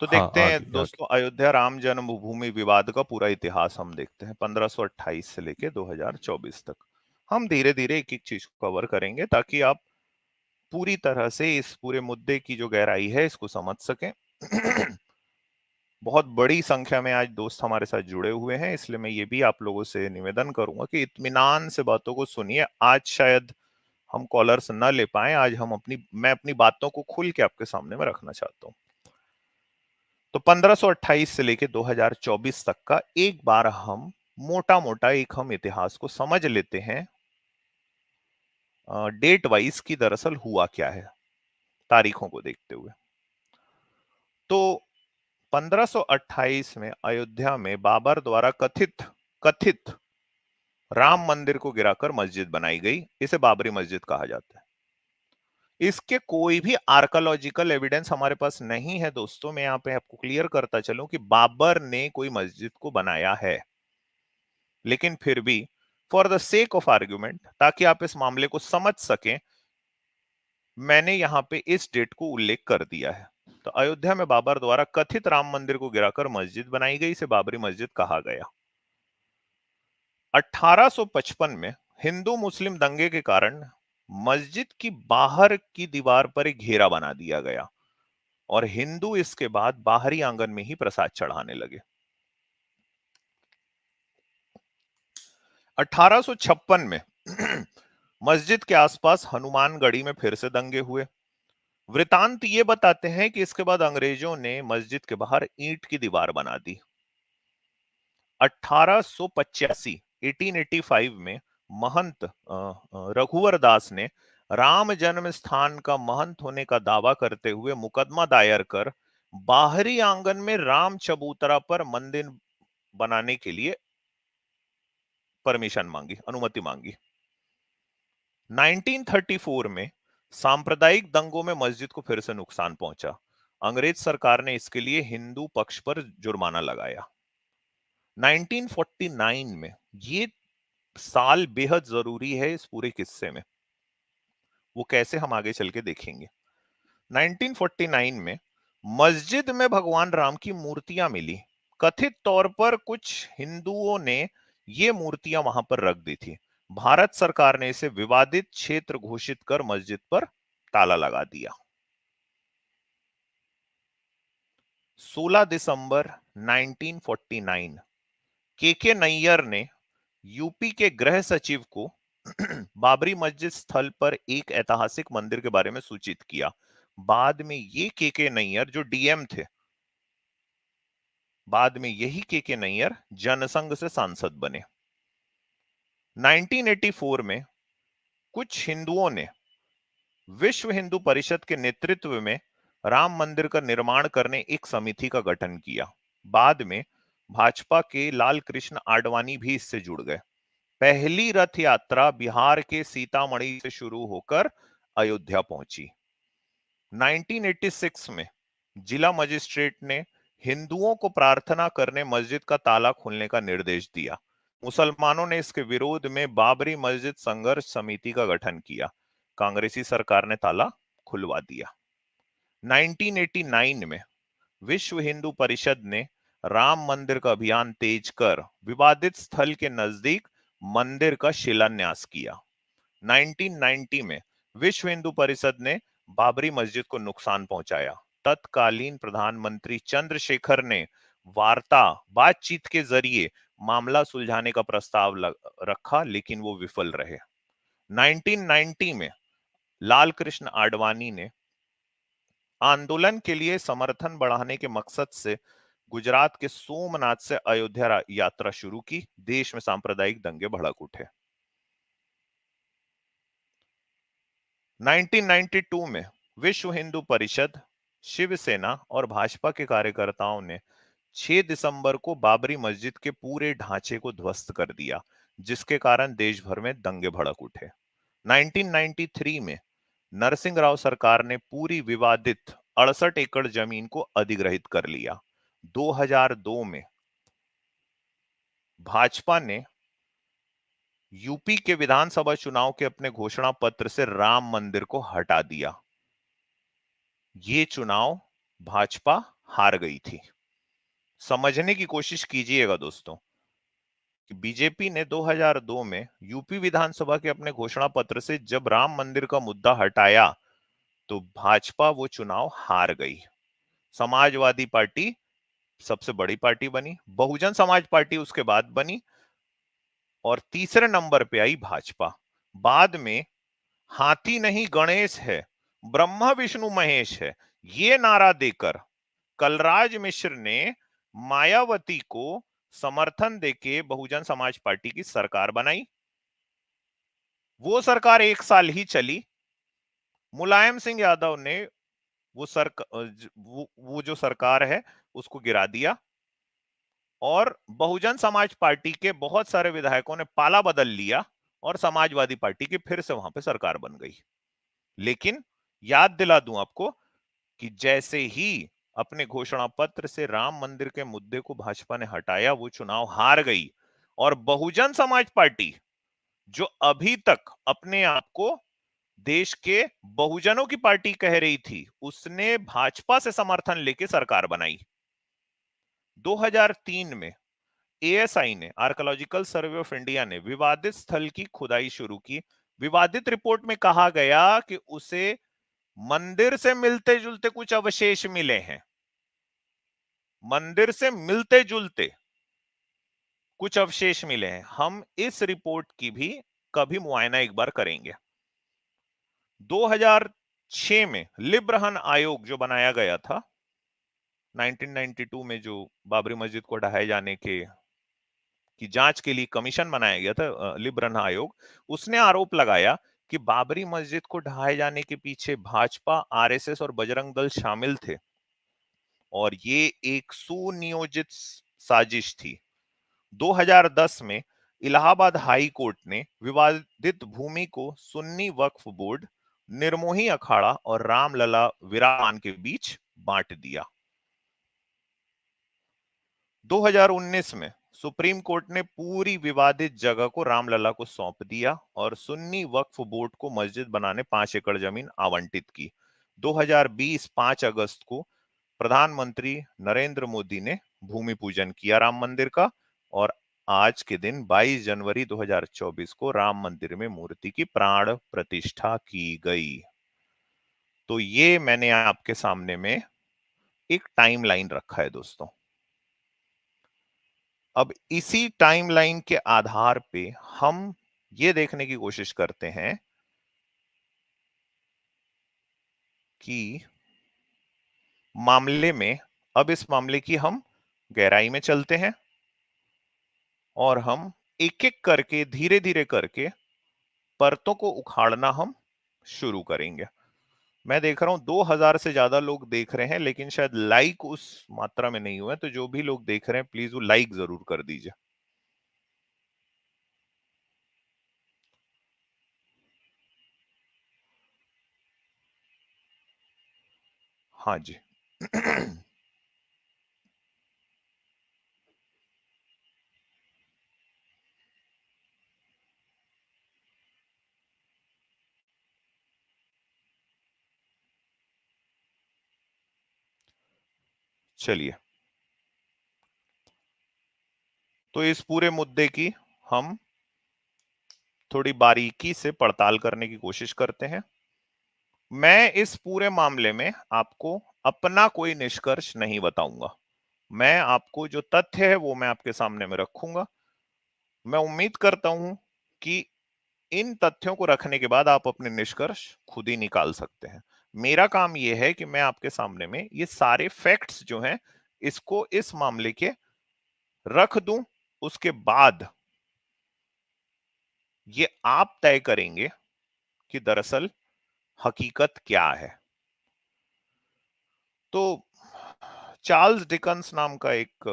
तो हाँ, देखते हैं आगे आगे। दोस्तों, अयोध्या राम जन्मभूमि विवाद का पूरा इतिहास हम देखते हैं 1528 से लेके 2024 तक। हम धीरे धीरे एक एक चीज को कवर करेंगे ताकि आप पूरी तरह से इस पूरे मुद्दे की जो गहराई है इसको समझ सकें। बहुत बड़ी संख्या में आज दोस्त हमारे साथ जुड़े हुए हैं, इसलिए मैं ये भी आप लोगों से निवेदन करूंगा कि इत्मीनान से बातों को सुनिए। आज शायद हम कॉलर्स न ले पाए, आज मैं अपनी बातों को खुल के आपके सामने में रखना चाहता हूं। तो 1528 से लेके 2024 तक का एक बार हम मोटा मोटा हम इतिहास को समझ लेते हैं। डेट वाइज की दरअसल हुआ क्या है, तारीखों को देखते हुए। तो 1528 में अयोध्या में बाबर द्वारा कथित कथित राम मंदिर को गिराकर मस्जिद बनाई गई। इसे बाबरी मस्जिद कहा जाता है। इसके कोई भी आर्कोलॉजिकल एविडेंस हमारे पास नहीं है दोस्तों। मैं यहां पे आपको क्लियर करता चलूं कि बाबर ने कोई मस्जिद को बनाया है, लेकिन फिर भी for the sake of argument, ताकि आप इस मामले को समझ सकें, मैंने यहां पे इस डेट को उल्लेख कर दिया है। तो अयोध्या में बाबर द्वारा कथित राम मंदिर को गिराकर मस्जिद बनाई गई, इसे बाबरी मस्जिद कहा गया। 1855 में हिंदू मुस्लिम दंगे के कारण मस्जिद की बाहर की दीवार पर एक घेरा बना दिया गया और हिंदू इसके बाद बाहरी आंगन में ही प्रसाद चढ़ाने लगे। 1856 में मस्जिद के आसपास हनुमानगढ़ी में फिर से दंगे हुए। वृतांत ये बताते हैं कि इसके बाद अंग्रेजों ने मस्जिद के बाहर ईंट की दीवार बना दी। 1885 1885 में महंत रघुवर दास ने राम जन्म स्थान का महंत होने का दावा करते हुए मुकदमा दायर कर बाहरी आंगन में राम चबूतरा पर मंदिर बनाने के लिए परमिशन मांगी, अनुमति मांगी। 1934 में सांप्रदायिक दंगों में मस्जिद को फिर से नुकसान पहुंचा। अंग्रेज सरकार ने इसके लिए हिंदू पक्ष पर जुर्माना लगाया। 1949 में, ये साल बेहद जरूरी है इस पूरे किस्से में, वो कैसे हम आगे चल के देखेंगे। 1949 में मस्जिद में भगवान राम की मूर्तियां मिली। कथित तौर पर कुछ हिंदुओं ने ये मूर्तियां वहां पर रख दी थी। भारत सरकार ने इसे विवादित क्षेत्र घोषित कर मस्जिद पर ताला लगा दिया। 16 दिसंबर 1949 के नैयर ने यूपी के गृह सचिव को बाबरी मस्जिद स्थल पर एक ऐतिहासिक मंदिर के बारे में सूचित किया। बाद में ये के नैयर जो डीएम थे, बाद में यही के नैयर जनसंघ से सांसद बने। 1984 में कुछ हिंदुओं ने विश्व हिंदू परिषद के नेतृत्व में राम मंदिर का निर्माण करने एक समिति का गठन किया। बाद में भाजपा के लाल कृष्ण आडवाणी भी इससे जुड़ गए। पहली रथ यात्रा बिहार के सीतामढ़ी से शुरू होकर अयोध्या पहुंची। 1986 में जिला मजिस्ट्रेट ने हिंदुओं को प्रार्थना करने मस्जिद का ताला खोलने का निर्देश दिया। मुसलमानों ने इसके विरोध में बाबरी मस्जिद संघर्ष समिति का गठन किया। कांग्रेसी सरकार ने ताला खुलवा दिया। 1989 में विश्व हिंदू परिषद ने राम मंदिर का अभियान तेज कर विवादित स्थल के नजदीक मंदिर का शिलान्यास किया। 1990 में विश्व हिंदू परिषद ने बाबरी मस्जिद को नुकसान पहुंचाया। तत्कालीन प्रधानमंत्री चंद्रशेखर ने बातचीत के जरिए मामला सुलझाने का प्रस्ताव रखा, लेकिन वो विफल रहे। 1990 में लाल कृष्ण आडवाणी ने आंदोलन के लिए समर्थन बढ़ाने के मकसद से गुजरात के सोमनाथ से अयोध्या यात्रा शुरू की। देश में सांप्रदायिक दंगे भड़क उठे। 1992 में विश्व हिंदू परिषद, शिवसेना और भाजपा के कार्यकर्ताओं ने 6 दिसंबर को बाबरी मस्जिद के पूरे ढांचे को ध्वस्त कर दिया, जिसके कारण देश भर में दंगे भड़क उठे। 1993 में नरसिंह राव सरकार ने पूरी विवादित 68 एकड़ जमीन को अधिग्रहित कर लिया। 2002 में भाजपा ने यूपी के विधानसभा चुनाव के अपने घोषणा पत्र से राम मंदिर को हटा दिया। ये चुनाव भाजपा हार गई थी। समझने की कोशिश कीजिएगा दोस्तों कि बीजेपी ने 2002 में यूपी विधानसभा के अपने घोषणा पत्र से जब राम मंदिर का मुद्दा हटाया तो भाजपा वो चुनाव हार गई। समाजवादी पार्टी सबसे बड़ी पार्टी बनी, बहुजन समाज पार्टी उसके बाद बनी और तीसरे नंबर पे आई भाजपा। बाद में हाथी नहीं गणेश है, ब्रह्मा विष्णु महेश है, ये नारा देकर कलराज मिश्र ने मायावती को समर्थन देके बहुजन समाज पार्टी की सरकार बनाई। वो सरकार 1 साल ही चली। मुलायम सिंह यादव ने वो जो सरकार है उसको गिरा दिया और बहुजन समाज पार्टी के बहुत सारे विधायकों ने पाला बदल लिया और समाजवादी पार्टी की फिर से वहां पे सरकार बन गई। लेकिन याद दिला दूं आपको कि जैसे ही अपने घोषणा पत्र से राम मंदिर के मुद्दे को भाजपा ने हटाया वो चुनाव हार गई और बहुजन समाज पार्टी जो अभी तक अपने आप को देश के बहुजनों की पार्टी कह रही थी उसने भाजपा से समर्थन लेके सरकार बनाई। 2003 में एएसआई ने आर्कोलॉजिकल सर्वे ऑफ इंडिया ने विवादित स्थल की खुदाई शुरू की। विवादित रिपोर्ट में कहा गया कि उसे मंदिर से मिलते जुलते कुछ अवशेष मिले हैं। मंदिर से मिलते जुलते कुछ अवशेष मिले हैं। हम इस रिपोर्ट की भी कभी मुआयना एक बार करेंगे। 2006 में लिब्रहन आयोग जो बनाया गया था 1992 में, जो बाबरी मस्जिद को ढहाए जाने के की जांच के लिए कमीशन बनाया गया था लिब्रहन आयोग, उसने आरोप लगाया कि बाबरी मस्जिद को ढहाए जाने के पीछे भाजपा, आरएसएस और बजरंग दल शामिल थे और ये एक सुनियोजित साजिश थी। 2010 में इलाहाबाद हाई कोर्ट ने विवादित भूमि को सुन्नी वक्फ बोर्ड, निर्मोही अखाड़ा और रामलला विरामान के बीच बांट दिया। 2019 में सुप्रीम कोर्ट ने पूरी विवादित जगह को रामलला को सौंप दिया और सुन्नी वक्फ बोर्ड को मस्जिद बनाने 5 एकड़ जमीन आवंटित की। 2020 5 अगस्त को प्रधानमंत्री नरेंद्र मोदी ने भूमि पूजन किया राम मंदिर का और आज के दिन 22 जनवरी 2024 को राम मंदिर में मूर्ति की प्राण प्रतिष्ठा की गई। तो ये मैंने आपके सामने में एक टाइमलाइन रखा है दोस्तों। अब इसी टाइमलाइन के आधार पे हम ये देखने की कोशिश करते हैं कि मामले में, अब इस मामले की हम गहराई में चलते हैं और हम एक एक करके धीरे धीरे करके परतों को उखाड़ना हम शुरू करेंगे। मैं देख रहा हूं 2000 से ज्यादा लोग देख रहे हैं लेकिन शायद लाइक उस मात्रा में नहीं हुए, तो जो भी लोग देख रहे हैं प्लीज वो लाइक जरूर कर दीजिए। हाँ जी। चलिए, तो इस पूरे मुद्दे की हम थोड़ी बारीकी से पड़ताल करने की कोशिश करते हैं। मैं इस पूरे मामले में आपको अपना कोई निष्कर्ष नहीं बताऊंगा। मैं आपको जो तथ्य है वो मैं आपके सामने में रखूंगा। मैं उम्मीद करता हूं कि इन तथ्यों को रखने के बाद आप अपने निष्कर्ष खुद ही निकाल सकते हैं। मेरा काम यह है कि मैं आपके सामने में ये सारे फैक्ट्स जो हैं इसको इस मामले के रख दूं। उसके बाद ये आप तय करेंगे कि दरअसल हकीकत क्या है। तो चार्ल्स डिकन्स नाम का एक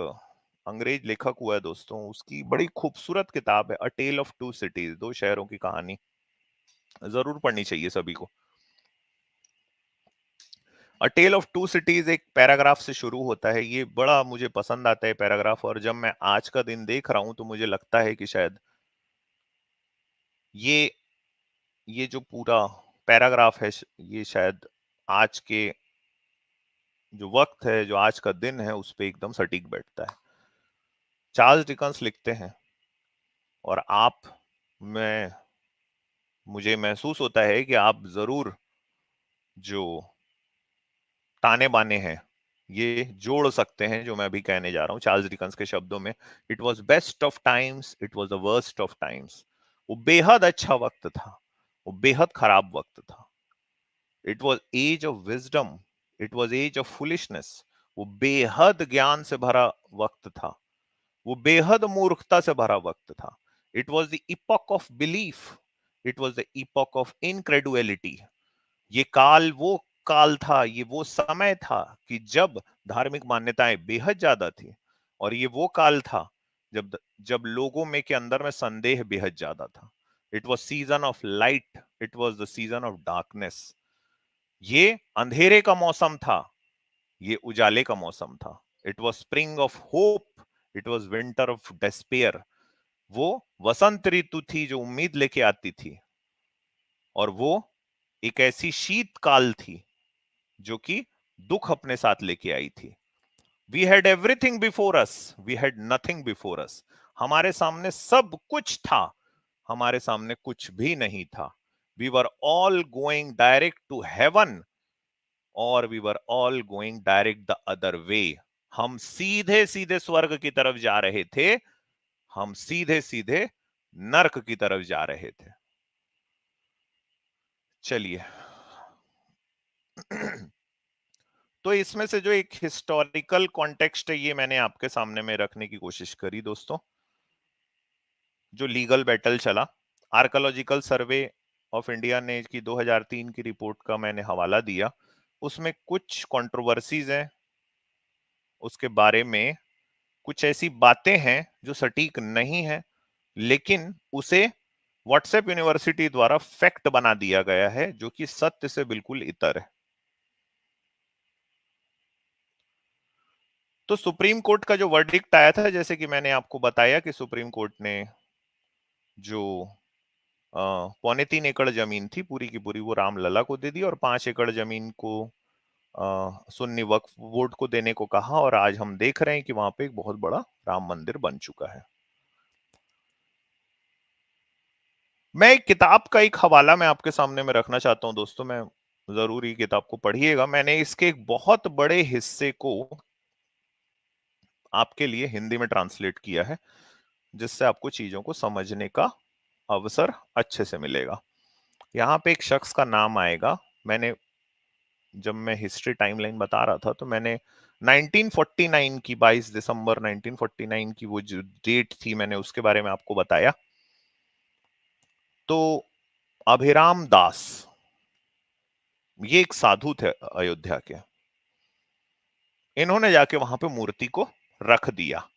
अंग्रेज लेखक हुआ है दोस्तों, उसकी बड़ी खूबसूरत किताब है अ टेल ऑफ टू सिटीज, दो शहरों की कहानी। जरूर पढ़नी चाहिए सभी को। अ टेल ऑफ टू सिटीज एक पैराग्राफ से शुरू होता है। ये बड़ा मुझे पसंद आता है पैराग्राफ, और जब मैं आज का दिन देख रहा हूं तो मुझे लगता है कि शायद ये ये जो पूरा पैराग्राफ है ये शायद आज के जो वक्त है, जो आज का दिन है, उस पे एकदम सटीक बैठता है। चार्ल्स डिकन्स लिखते हैं, और मैं मुझे महसूस होता है कि आप जरूर जो ताने बाने हैं ये जोड़ सकते हैं जो मैं अभी कहने जा रहा हूं चार्ल्स डिकन्स के शब्दों में। It was best of times, it was the worst of times. वो बेहद अच्छा वक्त था, वो बेहद खराब वक्त था। It was age of wisdom, it was age of foolishness. वो बेहद ज्ञान से भरा वक्त था, वो बेहद मूर्खता से भरा वक्त था। It was the epoch of belief, it was the epoch of incredulity. ये काल वो काल था, ये वो समय था कि जब धार्मिक मान्यताएं बेहद ज्यादा थी, और ये वो काल था जब जब लोगों में के अंदर में संदेह बेहद ज्यादा था। It was season of light, it was the season of darkness. ये अंधेरे का मौसम था, ये उजाले का मौसम था। It was spring of hope, it was winter of despair. वो वसंत ऋतु थी जो उम्मीद लेके आती थी, और वो एक ऐसी शीतकाल थी जो कि दुख अपने साथ लेके आई थी। We had everything before us, we had nothing before us. हमारे सामने सब कुछ था, हमारे सामने कुछ भी नहीं था। We were all going direct to heaven, और we were all going direct the other way. हम सीधे सीधे स्वर्ग की तरफ जा रहे थे, हम सीधे सीधे नरक की तरफ जा रहे थे। चलिए तो इसमें से जो एक हिस्टोरिकल कॉन्टेक्स्ट है ये मैंने आपके सामने में रखने की कोशिश करी दोस्तों। जो लीगल बैटल चला, आर्कोलॉजिकल सर्वे ऑफ इंडिया ने की 2003 की रिपोर्ट का मैंने हवाला दिया। उसमें कुछ कंट्रोवर्सीज हैं, उसके बारे में कुछ ऐसी बातें हैं जो सटीक नहीं है, लेकिन उसे व्हाट्सएप यूनिवर्सिटी द्वारा फैक्ट बना दिया गया है जो कि सत्य से बिल्कुल इतर है। तो सुप्रीम कोर्ट का जो वर्डिक्ट आया था, जैसे कि मैंने आपको बताया कि सुप्रीम कोर्ट ने जो 3.25 एकड़ जमीन थी पूरी की पूरी वो रामलला को दे दी, और 5 एकड़ जमीन को सुन्नी वक्फ बोर्ड को देने को कहा, और आज हम देख रहे हैं कि वहां पे एक बहुत बड़ा राम मंदिर बन चुका है। मैं एक किताब का एक हवाला मैं आपके सामने में रखना चाहता हूं दोस्तों, मैं जरूर ये किताब को पढ़िएगा। मैंने इसके एक बहुत बड़े हिस्से को आपके लिए हिंदी में ट्रांसलेट किया है, जिससे आपको चीजों को समझने का अवसर अच्छे से मिलेगा। यहाँ पे एक शख्स का नाम आएगा। मैंने जब मैं हिस्ट्री टाइमलाइन बता रहा था तो मैंने 1949 की 22 दिसंबर 1949 की वो जो डेट थी मैंने उसके बारे में आपको बताया। तो अभिराम दास ये एक साधु थे अयोध्या के। इन्होंने जाके वहां पे मूर्ति को रख दिया,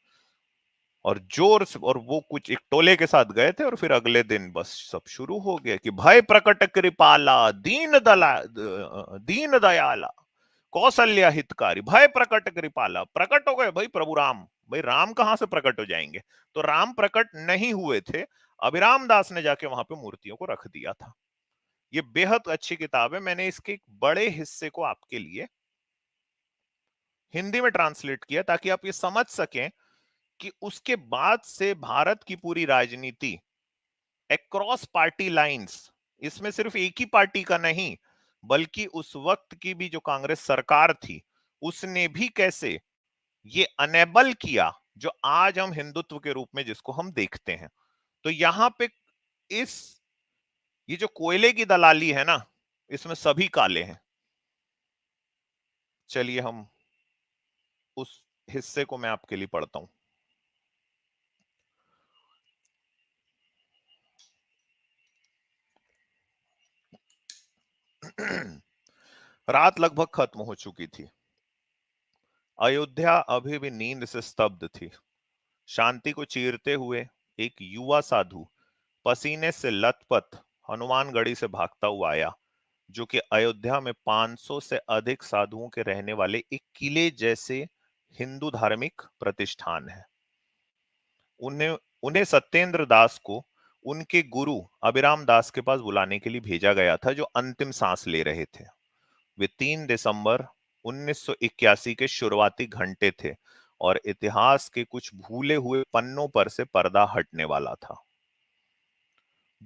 और जोर से, और वो कुछ एक टोले के साथ गए थे, और फिर अगले दिन बस सब शुरू हो गया कि भय प्रकट कृपाला दीन दयाला कौशल्या हितकारी। भय प्रकट कृपाला, प्रकट हो गए भाई प्रभु राम। भाई राम कहां से प्रकट हो जाएंगे? तो राम प्रकट नहीं हुए थे, अभिराम दास ने जाके वहां पे मूर्तियों को रख दिया था। ये बेहद अच्छी किताब है, मैंने इसके एक बड़े हिस्से को आपके लिए हिंदी में ट्रांसलेट किया ताकि आप ये समझ सकें कि उसके बाद से भारत की पूरी राजनीति अक्रॉस पार्टी लाइंस, इसमें सिर्फ एक ही पार्टी का नहीं बल्कि उस वक्त की भी जो कांग्रेस सरकार थी उसने भी कैसे ये अनेबल किया जो आज हम हिंदुत्व के रूप में जिसको हम देखते हैं। तो यहां पे इस ये जो कोयले की दलाली है ना, इसमें सभी काले हैं। चलिए हम उस हिस्से को मैं आपके लिए पढ़ता हूं। रात लगभग खत्म हो चुकी थी। अयोध्या अभी भी नींद से स्तब्ध थी। शांति को चीरते हुए एक युवा साधु पसीने से लथपथ हनुमानगढ़ी से भागता हुआ आया, जो कि अयोध्या में 500 से अधिक साधुओं के रहने वाले एक किले जैसे हिंदू धार्मिक प्रतिष्ठान है। उन्हें उन्हें सत्येंद्र दास को उनके गुरु अभिराम दास के पास बुलाने के लिए भेजा गया था, जो अंतिम सांस ले रहे थे। वे 3 दिसंबर 1981 के शुरुआती घंटे थे और इतिहास के कुछ भूले हुए पन्नों पर से पर्दा हटने वाला था।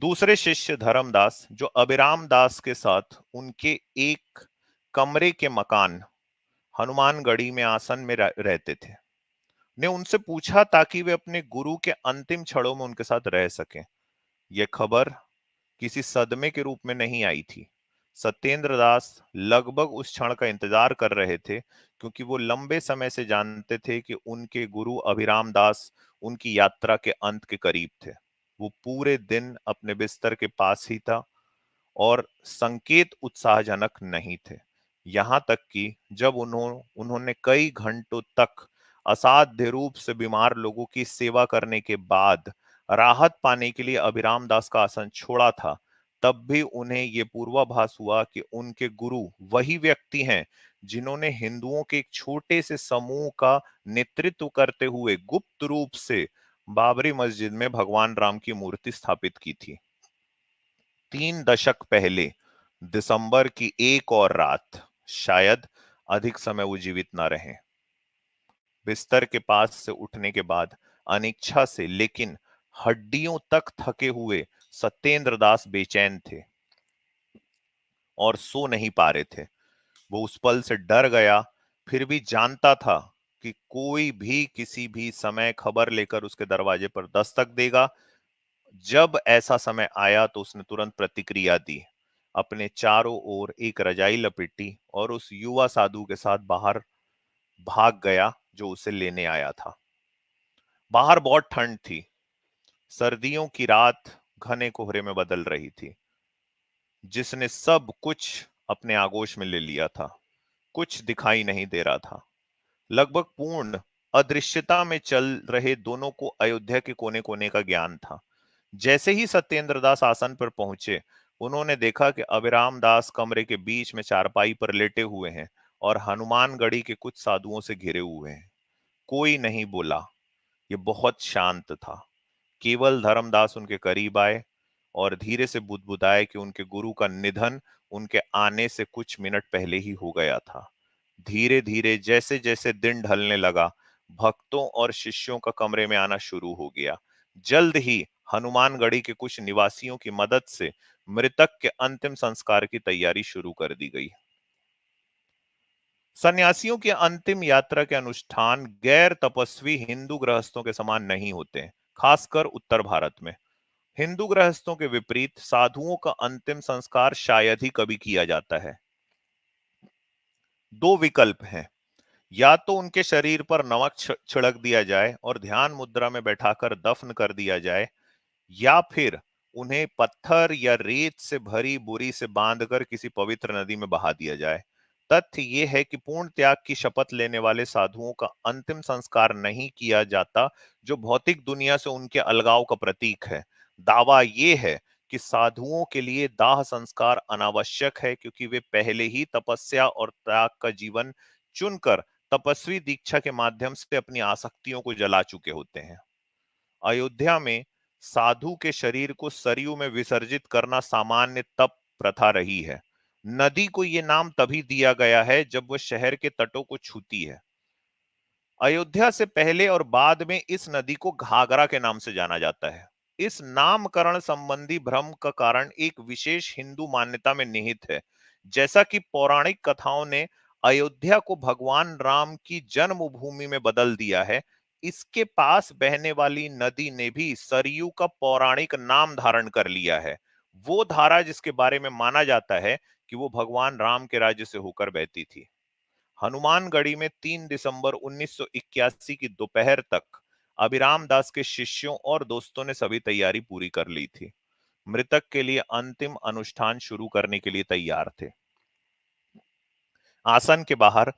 दूसरे शिष्य धर्मदास, जो अभिराम दास के साथ उनके एक कमरे के मकान हनुमानगढ़ी में आसन में रहते थे, ने उनसे पूछा ताकि वे अपने गुरु के अंतिम क्षणों में उनके साथ रह सकें। यह खबर किसी सदमे के रूप में नहीं आई थी। सत्येंद्र दास लगभग उस क्षण का इंतजार कर रहे थे, क्योंकि वो लंबे समय से जानते थे कि उनके गुरु अभिराम दास उनकी यात्रा के अंत के करीब थे। वो पूरे दिन अपने बिस्तर के पास ही था और संकेत उत्साहजनक नहीं थे। यहां तक कि जब उन्होंने कई घंटों तक असाध्य रूप से बीमार लोगों की सेवा करने के बाद राहत पाने के लिए अभिराम दास का आसन छोड़ा था, तब भी उन्हें यह पूर्वाभास हुआ कि उनके गुरु वही व्यक्ति हैं जिन्होंने हिंदुओं के एक छोटे से समूह का नेतृत्व करते हुए गुप्त रूप से बाबरी मस्जिद में भगवान राम की मूर्ति स्थापित की थी। 3 दशक पहले दिसंबर की एक और रात, शायद अधिक समय वो जीवित ना रहे। बिस्तर के पास से उठने के बाद अनिच्छा से, लेकिन हड्डियों तक थके हुए सत्येंद्र दास बेचैन थे और सो नहीं पा रहे थे। वो उस पल से डर गया, फिर भी जानता था कि कोई भी किसी भी समय खबर लेकर उसके दरवाजे पर दस्तक देगा। जब ऐसा समय आया तो उसने तुरंत प्रतिक्रिया दी, अपने चारों ओर एक रजाई लपेटी और उस युवा साधु के साथ बाहर भाग गया जो उसे लेने आया था। बाहर बहुत ठंड थी। सर्दियों की रात घने कोहरे में बदल रही थी, जिसने सब कुछ अपने आगोश में ले लिया था। कुछ दिखाई नहीं दे रहा था। लगभग पूर्ण अदृश्यता में चल रहे दोनों को अयोध्या के कोने कोने का ज्ञान था। जैसे ही सत्येंद्र दास आसन पर पहुंचे, उन्होंने देखा कि अभिराम दास कमरे के बीच में चारपाई पर लेटे हुए हैं और हनुमानगढ़ी के कुछ साधुओं से घिरे हुए हैं। कोई नहीं बोला। ये बहुत शांत था। केवल धर्मदास उनके करीब आए और धीरे से बुदबुदाए कि उनके गुरु का निधन उनके आने से कुछ मिनट पहले ही हो गया था। धीरे धीरे जैसे जैसे दिन ढलने लगा, भक्तों और शिष्यों का कमरे में आना शुरू हो गया। जल्द ही हनुमानगढ़ी के कुछ निवासियों की मदद से मृतक के अंतिम संस्कार की तैयारी शुरू कर दी गई। सन्यासियों की अंतिम यात्रा के अनुष्ठान गैर तपस्वी हिंदू गृहस्थों के समान नहीं होते हैं, खासकर उत्तर भारत में। हिंदू गृहस्थों के विपरीत साधुओं का अंतिम संस्कार शायद ही कभी किया जाता है। दो विकल्प हैं, या तो उनके शरीर पर नमक छिड़क दिया जाए और ध्यान मुद्रा में बैठाकर दफन कर दिया जाए, या फिर उन्हें पत्थर या रेत से भरी बोरी से बांधकर किसी पवित्र नदी में बहा दिया जाए। तथ्य यह है कि पूर्ण त्याग की शपथ लेने वाले साधुओं का अंतिम संस्कार नहीं किया जाता, जो भौतिक दुनिया से उनके अलगाव का प्रतीक है। दावा यह है कि साधुओं के लिए दाह संस्कार अनावश्यक है, क्योंकि वे पहले ही तपस्या और त्याग का जीवन चुनकर तपस्वी दीक्षा के माध्यम से अपनी आसक्तियों को जला चुके होते हैं। अयोध्या में साधु के शरीर को सरयू में विसर्जित करना सामान्य तप प्रथा रही है। नदी को यह नाम तभी दिया गया है जब वह शहर के तटों को छूती है। अयोध्या से पहले और बाद में इस नदी को घाघरा के नाम से जाना जाता है। इस नामकरण संबंधी भ्रम का कारण एक विशेष हिंदू मान्यता में निहित है। जैसा कि पौराणिक कथाओं ने अयोध्या को भगवान राम की जन्मभूमि में बदल दिया है, इसके पास बहने वाली नदी ने भी सरयू का पौराणिक नाम धारण कर लिया है। वो धारा जिसके बारे में माना जाता है कि वो भगवान राम के राज्य से होकर बहती थी। हनुमानगढ़ी में 3 दिसंबर 1981 की दोपहर तक अभिराम दास के शिष्यों और दोस्तों ने सभी तैयारी पूरी कर ली थी। मृतक के लिए अंतिम अनुष्ठान शुरू करने के लिए तैयार थे। आसन के बाहर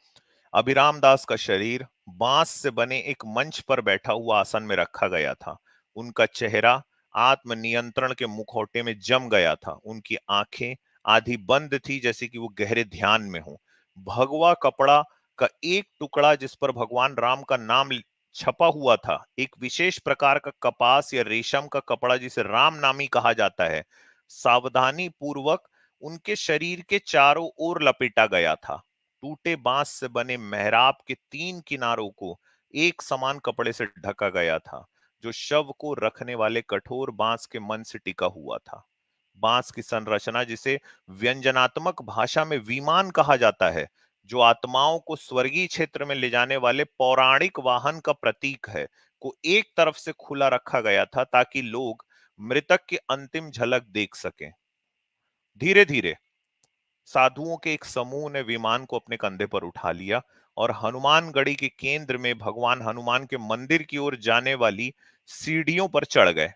अभिराम दास का शरीर बांस से बने एक मंच पर बैठा हुआ आसन में रखा गया था। उनका चेहरा आत्मनियंत्रण के मुखौटे में जम गया था। उनकी आंखें आधी बंद थी, जैसे कि वो गहरे ध्यान में हो। भगवा कपड़ा का एक टुकड़ा जिस पर भगवान राम का नाम छपा हुआ था, एक विशेष प्रकार का कपास या रेशम का कपड़ा जिसे राम नामी कहा जाता है, सावधानी पूर्वक उनके शरीर के चारों ओर लपेटा गया था। टूटे बांस से बने मेहराब के 3 किनारों को एक समान कपड़े से ढका गया था, जो शव को रखने वाले कठोर बांस के मन से टिका हुआ था। बांस की संरचना, जिसे व्यंजनात्मक भाषा में विमान कहा जाता है, जो आत्माओं को स्वर्गीय क्षेत्र में ले जाने वाले पौराणिक वाहन का प्रतीक है, को एक तरफ से खुला रखा गया था ताकि लोग मृतक की अंतिम झलक देख सकें। धीरे धीरे साधुओं के एक समूह ने विमान को अपने कंधे पर उठा लिया और हनुमानगढ़ी के केंद्र में भगवान हनुमान के मंदिर की ओर जाने वाली सीढ़ियों पर चढ़ गए।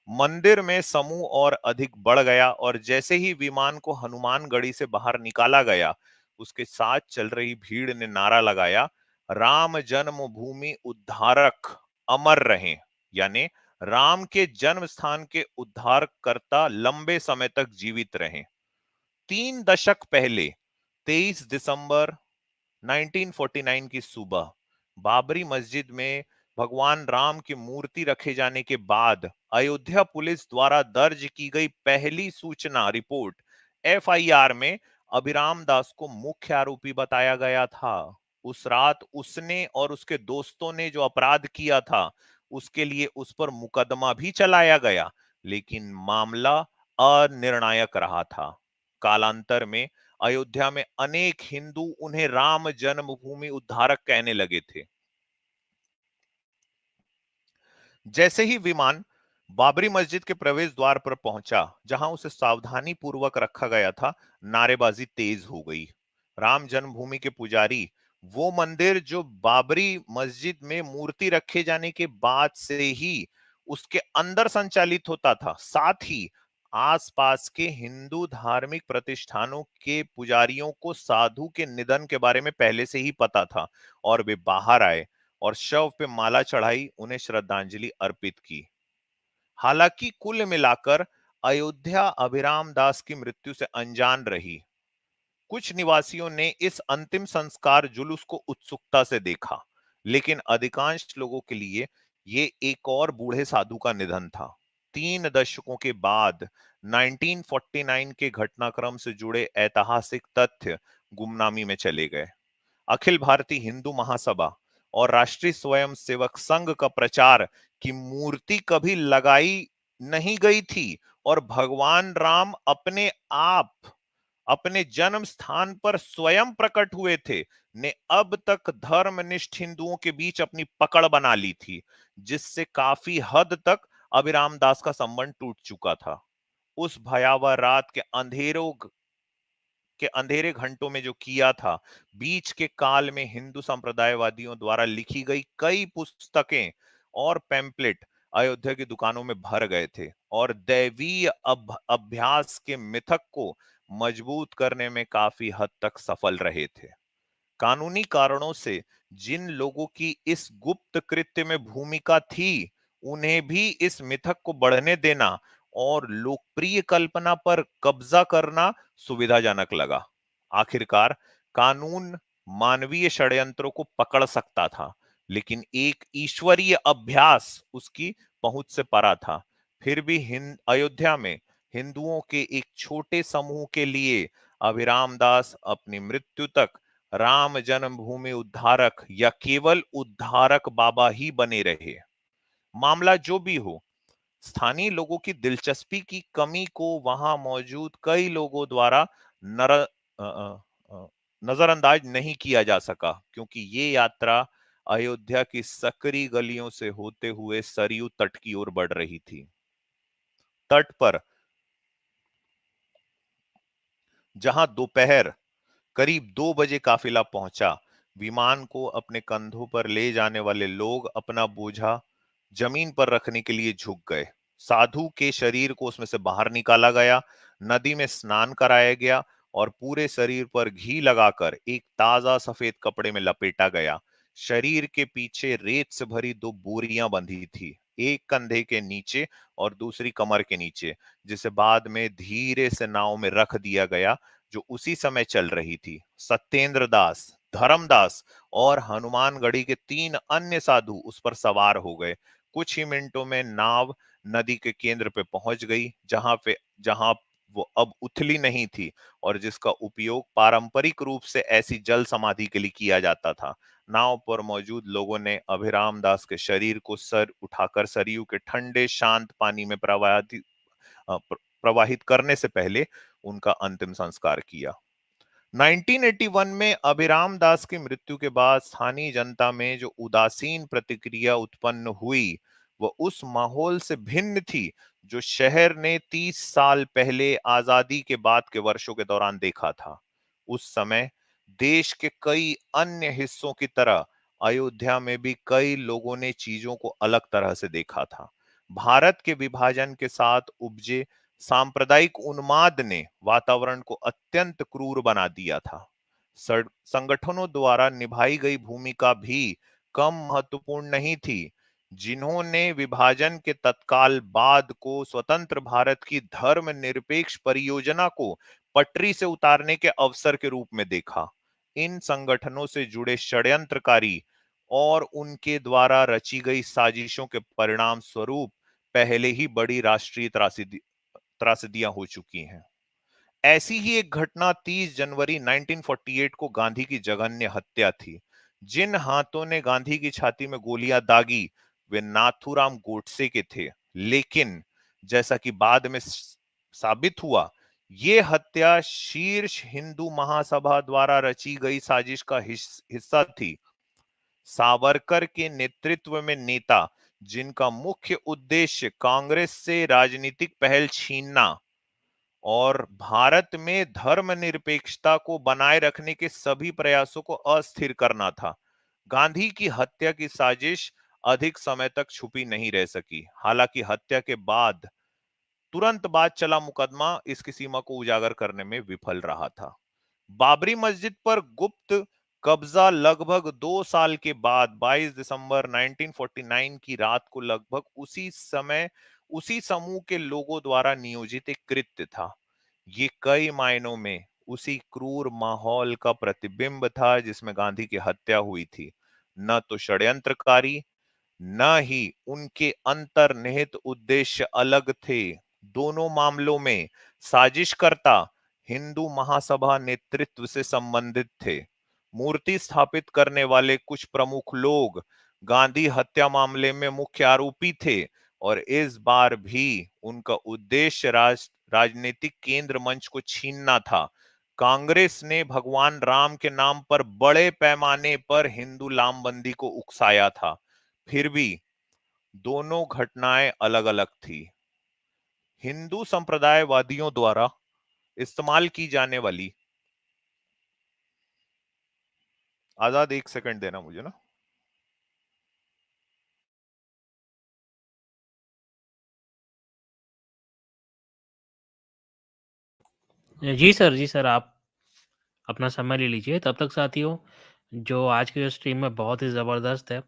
मंदिर में समूह और अधिक बढ़ गया और जैसे ही विमान को हनुमानगढ़ी से बाहर निकाला गया, उसके साथ चल रही भीड़ ने नारा लगाया, राम जन्मभूमि उद्धारक अमर रहें। यानी राम के जन्म स्थान के उद्धारकर्ता लंबे समय तक जीवित रहें। 3 दशक पहले 23 दिसंबर 1949 की सुबह बाबरी मस्जिद में भगवान राम की मूर्ति रखे जाने के बाद अयोध्या पुलिस द्वारा दर्ज की गई पहली सूचना रिपोर्ट एफआईआर में अभिराम दास को मुख्य आरोपी बताया गया था। उस रात उसने और उसके दोस्तों ने जो अपराध किया था, उसके लिए उस पर मुकदमा भी चलाया गया, लेकिन मामला अनिर्णायक रहा था। कालांतर में अयोध्या में अनेक हिंदू उन्हें राम जन्मभूमि उद्धारक कहने लगे थे। जैसे ही विमान बाबरी मस्जिद के प्रवेश द्वार पर पहुंचा, जहां उसे सावधानी पूर्वक रखा गया था, नारेबाजी तेज हो गई। राम जन्मभूमि के पुजारी, वो मंदिर जो बाबरी मस्जिद में मूर्ति रखे जाने के बाद से ही उसके अंदर संचालित होता था, साथ ही आसपास के हिंदू धार्मिक प्रतिष्ठानों के पुजारियों को साधु के निधन के बारे में पहले से ही पता था और वे बाहर आए और शव पे माला चढ़ाई, उन्हें श्रद्धांजलि अर्पित की। हालांकि कुल मिलाकर अयोध्या अभिराम दास की मृत्यु से अनजान रही। कुछ निवासियों ने इस अंतिम संस्कार जुलूस को उत्सुकता से देखा, लेकिन अधिकांश लोगों के लिए ये एक और बूढ़े साधु का निधन था। 3 दशकों के बाद 1949 के घटनाक्रम से जुड़े ऐतिहासिक तथ्य गुमनामी में चले गए। अखिल भारतीय हिंदू महासभा और राष्ट्रीय स्वयंसेवक संघ का प्रचार कि मूर्ति कभी लगाई नहीं गई थी और भगवान राम अपने आप अपने जन्म स्थान पर स्वयं प्रकट हुए थे, ने अब तक धर्मनिष्ठ हिंदुओं के बीच अपनी पकड़ बना ली थी, जिससे काफी हद तक अभिराम दास का संबंध टूट चुका था। उस भयावह रात के अंधेरे घंटों में जो किया था, बीच के काल में हिंदू संप्रदायवादियों द्वारा लिखी गई कई पुस्तकें और पैम्पलेट अयोध्या की दुकानों में भर गए थे और दैवीय अभ्यास के मिथक को मजबूत करने में काफी हद तक सफल रहे थे। कानूनी कारणों से जिन लोगों की इस गुप्त कृत्य में भूमिका थी, उन्हें भी इस मिथक को बढ़ने देना और लोकप्रिय कल्पना पर कब्जा करना सुविधाजनक लगा। आखिरकार कानून मानवीय षड्यंत्रों को पकड़ सकता था, लेकिन एक ईश्वरीय अभ्यास उसकी पहुंच से परा था। फिर भी हिंद अयोध्या में हिंदुओं के एक छोटे समूह के लिए अभिराम दास अपनी मृत्यु तक राम जन्मभूमि उद्धारक या केवल उद्धारक बाबा ही बने रहे। मामला जो भी हो, स्थानीय लोगों की दिलचस्पी की कमी को वहां मौजूद कई लोगों द्वारा नर अ, अ, अ, नजरअंदाज नहीं किया जा सका, क्योंकि ये यात्रा अयोध्या की सकरी गलियों से होते हुए सरयू तट की ओर बढ़ रही थी। तट पर जहां दोपहर करीब 2 बजे काफिला पहुंचा, विमान को अपने कंधों पर ले जाने वाले लोग अपना बोझा जमीन पर रखने के लिए झुक गए। साधु के शरीर को उसमें से बाहर निकाला गया, नदी में स्नान कराया गया और पूरे शरीर पर घी लगाकर एक ताजा सफेद कपड़े में लपेटा गया। शरीर के पीछे रेत से भरी 2 बोरियां बंधी थी, एक कंधे के नीचे और दूसरी कमर के नीचे, जिसे बाद में धीरे से नाव में रख दिया गया, जो उसी समय चल रही थी। सत्येंद्र दास, धर्मदास और हनुमानगढ़ी के 3 अन्य साधु उस पर सवार हो गए। कुछ ही मिनटों में नाव नदी के केंद्र पे पहुंच गई, जहां वो अब उथली नहीं थी और जिसका उपयोग पारंपरिक रूप से ऐसी जल समाधि के लिए किया जाता था। नाव पर मौजूद लोगों ने अभिराम दास के शरीर को सर उठाकर सरयू के ठंडे शांत पानी में प्रवाहित करने से पहले उनका अंतिम संस्कार किया। 1981 में अभिराम दास की मृत्यु के बाद स्थानीय जनता में जो उदासीन प्रतिक्रिया उत्पन्न हुई, वह उस माहौल से भिन्न थी जो शहर ने 30 साल पहले आजादी के बाद के वर्षों के दौरान देखा था। उस समय देश के कई अन्य हिस्सों की तरह अयोध्या में भी कई लोगों ने चीजों को अलग तरह से देखा था। भारत के विभाजन के साथ उपजे सांप्रदायिक उन्माद ने वातावरण को अत्यंत क्रूर बना दिया था। संगठनों द्वारा निभाई गई भूमिका भी कम महत्वपूर्ण नहीं थी, जिन्होंने विभाजन के तत्काल बाद को स्वतंत्र भारत की धर्मनिरपेक्ष परियोजना को पटरी से उतारने के अवसर के रूप में देखा। इन संगठनों से जुड़े षड्यंत्रकारी और उनके द्वारा रची गई साजिशों के परिणाम स्वरूप पहले ही बड़ी राष्ट्रीय त्रासदियां हो चुकी हैं। ऐसी ही एक घटना 30 जनवरी 1948 को गांधी की जघन्य हत्या थी। जिन हाथों ने गांधी की छाती में गोलियां दागी, वे नाथूराम गोडसे के थे, लेकिन जैसा कि बाद में साबित हुआ, ये हत्या शीर्ष हिंदू महासभा द्वारा रची गई साजिश का हिस्सा थी। सावरकर के नेतृत्व में नेता, जिनका मुख्य उद्देश्य कांग्रेस से राजनीतिक पहल छीनना और भारत में धर्मनिरपेक्षता को बनाए रखने के सभी प्रयासों को अस्थिर करना था। गांधी की हत्या की साजिश अधिक समय तक छुपी नहीं रह सकी। हालांकि हत्या के बाद तुरंत बाद चला मुकदमा इसकी सीमा को उजागर करने में विफल रहा था। बाबरी मस्जिद पर गुप्त कब्जा लगभग 2 साल के बाद 22 दिसंबर 1949 की रात को लगभग उसी समय उसी समूह के लोगों द्वारा नियोजित एक कृत्य था। ये कई मायनों में उसी क्रूर माहौल का प्रतिबिंब था जिसमें गांधी की हत्या हुई थी। न तो षड्यंत्रकारी, न ही उनके अंतर्निहित उद्देश्य अलग थे। दोनों मामलों में साजिशकर्ता हिंदू महासभा नेतृत्व से संबंधित थे। मूर्ति स्थापित करने वाले कुछ प्रमुख लोग गांधी हत्या मामले में मुख्य आरोपी थे और इस बार भी उनका उद्देश्य राजनीतिक केंद्र मंच को छीनना था। कांग्रेस ने भगवान राम के नाम पर बड़े पैमाने पर हिंदू लामबंदी को उकसाया था। फिर भी दोनों घटनाएं अलग-अलग थी। हिंदू संप्रदायवादियों द्वारा इस्तेमाल की जाने वाली, आजाद एक सेकंड देना मुझे ना। जी सर, आप अपना समय ले लीजिए। तब तक साथियों, जो आज की जो स्ट्रीम है बहुत ही ज़बरदस्त है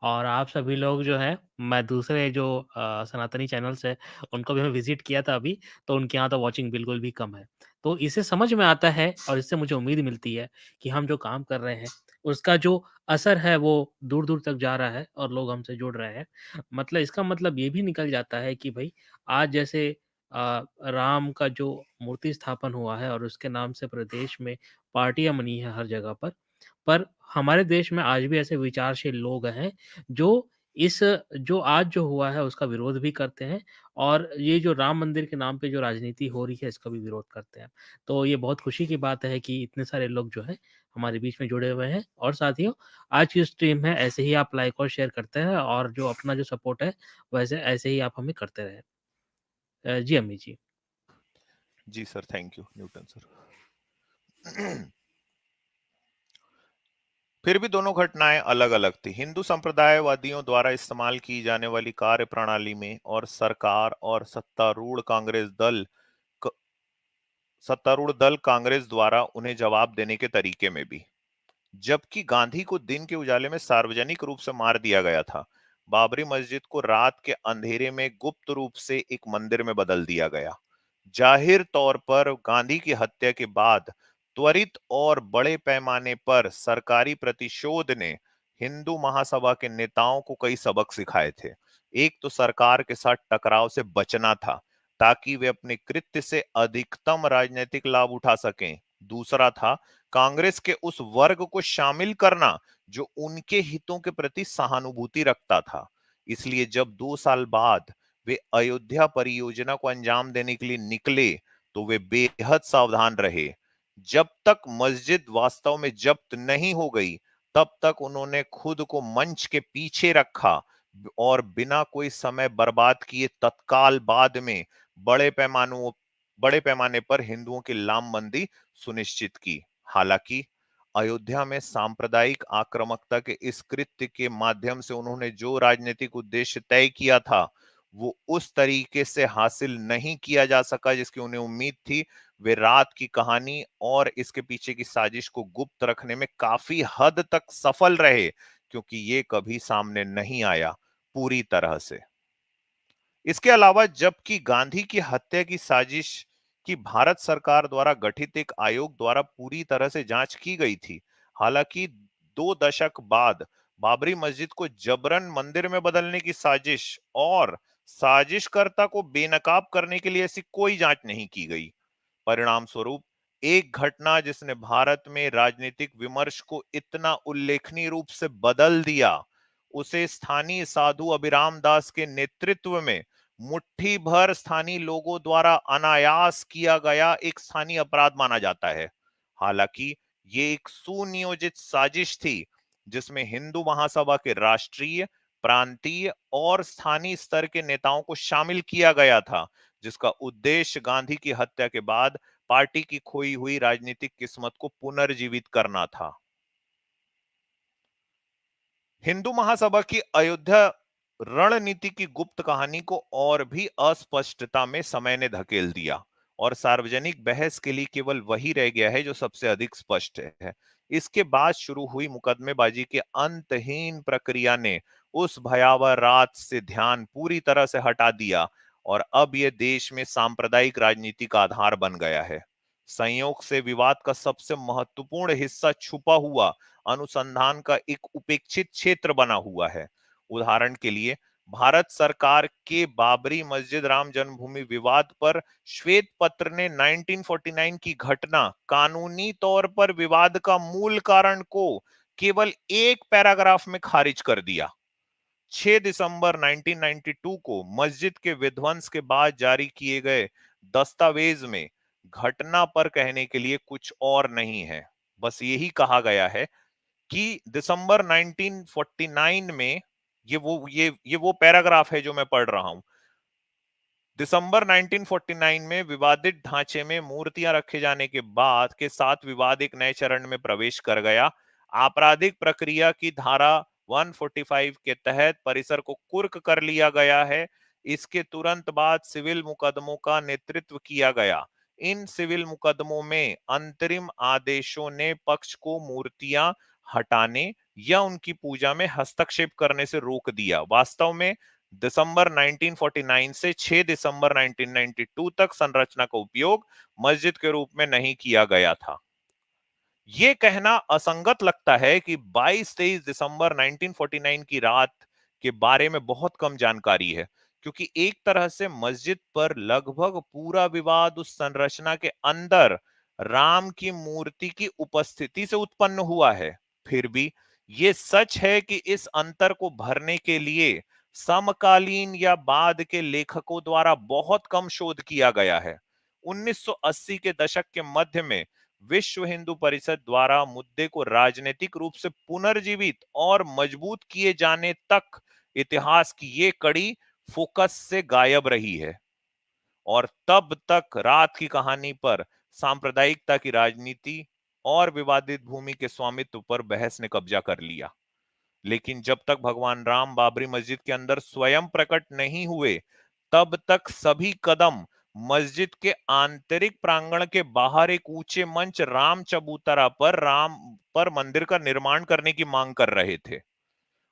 और आप सभी लोग जो है, मैं दूसरे जो सनातनी चैनल्स हैं, उनको भी मैं विज़िट किया था अभी, तो उनके यहाँ तो वॉचिंग बिल्कुल भी कम है। तो इससे समझ में आता है और इससे मुझे उम्मीद मिलती है कि हम जो काम कर रहे हैं, उसका जो असर है वो दूर-दूर तक जा रहा है और लोग हमसे जुड़ रहे हैं। मतलब इसका मतलब ये भी निकल जाता है कि भई आज जैसे राम का जो मूर्ति स्थापन हुआ है और उसके नाम से पूरे देश में पार्टियाँ बनी हैं हर जगह पर हमारे देश में आज भी ऐसे विचारशील लोग हैं, जो इस जो आज जो हुआ है उसका विरोध भी करते हैं और ये जो राम मंदिर के नाम पे जो राजनीति हो रही है इसका भी विरोध करते हैं। तो ये बहुत खुशी की बात है कि इतने सारे लोग जो हैं हमारे बीच में जुड़े हुए हैं और साथियों आज की स्ट्रीम है ऐसे ही आप लाइक और शेयर करते हैं और जो अपना जो सपोर्ट है वैसे ऐसे ही आप हमें करते रहें। जी अम्मी जी। जी sir, thank you Newton sir. फिर भी दोनों घटनाएं अलग-अलग थी। हिंदू संप्रदायवादियों द्वारा इस्तेमाल की जाने वाली कार्य प्रणाली में और सरकार और सत्तारूढ़ दल कांग्रेस द्वारा उन्हें जवाब देने के तरीके में भी। जबकि गांधी को दिन के उजाले में सार्वजनिक रूप से मार दिया गया था, बाबरी मस्जिद को रात के अंधेरे में गुप्त रूप से एक मंदिर में बदल दिया गया। जाहिर तौर पर गांधी की हत्या के बाद त्वरित और बड़े पैमाने पर सरकारी प्रतिशोध ने हिंदू महासभा के नेताओं को कई सबक सिखाए थे। एक तो सरकार के साथ टकराव से बचना था, ताकि वे अपने कृत्य से अधिकतम राजनीतिक लाभ उठा सकें। दूसरा था कांग्रेस के उस वर्ग को शामिल करना जो उनके हितों के प्रति सहानुभूति रखता था। इसलिए जब 2 साल बाद वे अयोध्या परियोजना को अंजाम देने के लिए निकले तो वे बेहद सावधान रहे। जब तक मस्जिद वास्तव में जब्त नहीं हो गई तब तक उन्होंने खुद को मंच के पीछे रखा और बिना कोई समय बर्बाद किए तत्काल बाद में बड़े पैमानों बड़े पैमाने पर हिंदुओं की लामबंदी सुनिश्चित की। हालांकि अयोध्या में सांप्रदायिक आक्रामकता के इस कृत्य के माध्यम से उन्होंने जो राजनीतिक उद्देश्य तय किया था वो उस तरीके से हासिल नहीं किया जा सका जिसकी उन्हें उम्मीद थी। वे रात की कहानी और इसके पीछे की साजिश को गुप्त रखने में काफी हद तक सफल रहे क्योंकि ये कभी सामने नहीं आया पूरी तरह से। इसके अलावा जबकि गांधी की हत्या की साजिश की भारत सरकार द्वारा गठित एक आयोग द्वारा पूरी तरह से जांच की गई थी। हालांकि 2 दशक बाद बाबरी मस्जिद को जबरन मंदिर में बदलने की साजिश और साजिशकर्ता को बेनकाब करने के लिए ऐसी कोई जांच नहीं की गई। परिणाम स्वरूप एक घटना जिसने भारत में राजनीतिक विमर्श को इतना उल्लेखनीय रूप से बदल दिया, उसे स्थानीय साधु अभिराम दास के नेतृत्व में मुट्ठी भर स्थानीय लोगों द्वारा अनायास किया गया एक स्थानीय अपराध माना जाता है। हालांकि ये एक सुनियोजित साजिश थी जिसमें हिंदू महासभा के राष्ट्रीय, प्रांतीय और स्थानीय स्तर के नेताओं को शामिल किया गया था, जिसका उद्देश्य गांधी की हत्या के बाद पार्टी की खोई हुई राजनीतिक किस्मत को पुनर्जीवित करना था। हिंदू महासभा की अयोध्या रणनीति की गुप्त कहानी को और भी अस्पष्टता में समय ने धकेल दिया और सार्वजनिक बहस के लिए केवल वही रह गया है जो सबसे अधिक स्पष्ट है। इसके बाद शुरू हुई मुकदमेबाजी के अंतहीन प्रक्रिया ने उस भयावह रात से ध्यान पूरी तरह से हटा दिया और अब यह देश में सांप्रदायिक राजनीति का आधार बन गया है। संयोग से विवाद का सबसे महत्वपूर्ण हिस्सा छुपा हुआ अनुसंधान का एक उपेक्षित क्षेत्र बना हुआ है। उदाहरण के लिए भारत सरकार के बाबरी मस्जिद राम जन्मभूमि विवाद पर श्वेत पत्र ने 1949 की घटना कानूनी तौर पर विवाद का मूल कारण को केवल एक पैराग्राफ में खारिज कर दिया। 6 दिसंबर 1992 को मस्जिद के विध्वंस के बाद जारी किए गए दस्तावेज में घटना पर कहने के लिए कुछ और नहीं है। बस यही कहा गया है कि दिसंबर 1949 में ये वो पैराग्राफ है जो मैं पढ़ रहा हूं। दिसंबर 1949 में विवादित ढांचे में मूर्तियां रखे जाने के बाद के साथ विवाद एक नए चरण में प्रवेश कर गया। आपराधिक प्रक्रिया की धारा 145 के तहत परिसर को कुर्क कर लिया गया है। इसके तुरंत बाद सिविल मुकदमों का नेतृत्व किया गया। इन सिविल मुकदमों में अंतरिम आदेशों ने पक्ष को मूर्तियां हटाने या उनकी पूजा में हस्तक्षेप करने से रोक दिया। वास्तव में दिसंबर 1949 से 6 दिसंबर 1992 तक संरचना का उपयोग मस्जिद के रूप में नहीं किया गया था। यह कहना असंगत लगता है कि 22-23 दिसंबर 1949 की रात के बारे में बहुत कम जानकारी है, क्योंकि एक तरह से मस्जिद पर लगभग पूरा विवाद उस संरचना के अंदर राम की मूर्ति की उपस्थिति से उत्पन्न हुआ है। फिर भी यह सच है कि इस अंतर को भरने के लिए समकालीन या बाद के लेखकों द्वारा बहुत कम शोध किया गया है। 1980 के दशक के मध्य में विश्व हिंदू परिषद द्वारा मुद्दे को राजनीतिक रूप से पुनर्जीवित और मजबूत किए जाने तक इतिहास की ये कड़ी फोकस से गायब रही है और तब तक रात की कहानी पर सांप्रदायिकता की राजनीति और विवादित भूमि के स्वामित्व पर बहस ने कब्जा कर लिया। लेकिन जब तक भगवान राम बाबरी मस्जिद के अंदर स्वयं प्रकट नहीं हुए तब तक सभी कदम मस्जिद के आंतरिक प्रांगण के बाहर एक ऊंचे मंच राम चबूतरा पर मंदिर का निर्माण करने की मांग कर रहे थे।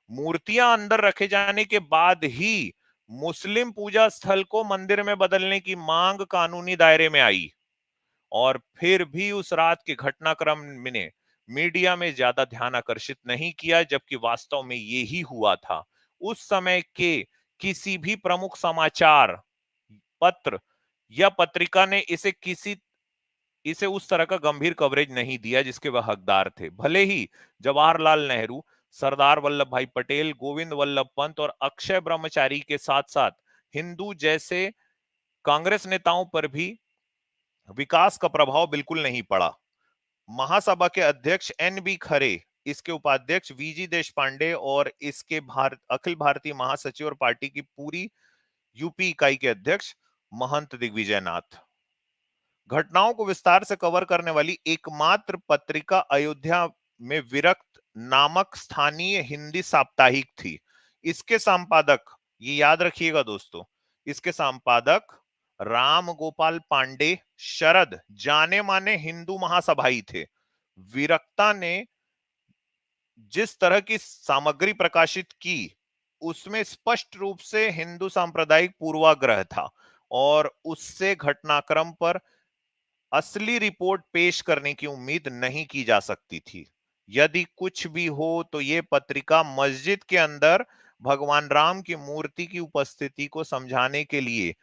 मूर्तियां अंदर रखे जाने के बाद ही मुस्लिम पूजा स्थल को मंदिर में बदलने की मांग कानूनी दायरे में आई और फिर भी उस रात के घटनाक्रम ने मीडिया में ज्यादा ध्यान आकर्षित नहीं किया, जबकि वास्तव में यही हुआ था। उस समय के किसी भी प्रमुख समाचार पत्र यह पत्रिका ने इसे उस तरह का गंभीर कवरेज नहीं दिया जिसके वह हकदार थे। भले ही जवाहरलाल नेहरू, सरदार वल्लभ भाई पटेल, गोविंद वल्लभ पंत और अक्षय ब्रह्मचारी के साथ साथ हिंदू जैसे कांग्रेस नेताओं पर भी विकास का प्रभाव बिल्कुल नहीं पड़ा। महासभा के अध्यक्ष एन बी खरे, इसके उपाध्यक्ष वीजी देश पांडे और इसके अखिल भारतीय महासचिव और पार्टी की पूरी यूपी इकाई के अध्यक्ष महंत दिग्विजय नाथ। घटनाओं को विस्तार से कवर करने वाली एकमात्र पत्रिका अयोध्या में विरक्त नामक स्थानीय हिंदी साप्ताहिक थी। इसके संपादक, ये याद रखिएगा दोस्तों, इसके संपादक राम गोपाल पांडे शरद जाने माने हिंदू महासभाई थे। विरक्ता ने जिस तरह की सामग्री प्रकाशित की उसमें स्पष्ट रूप से हिंदू सांप्रदायिक पूर्वाग्रह था और उससे घटनाक्रम पर असली रिपोर्ट पेश करने की उम्मीद नहीं की जा सकती थी। यदि कुछ भी हो तो यह पत्रिका मस्जिद के अंदर भगवान राम की मूर्ति की उपस्थिति को समझाने के लिए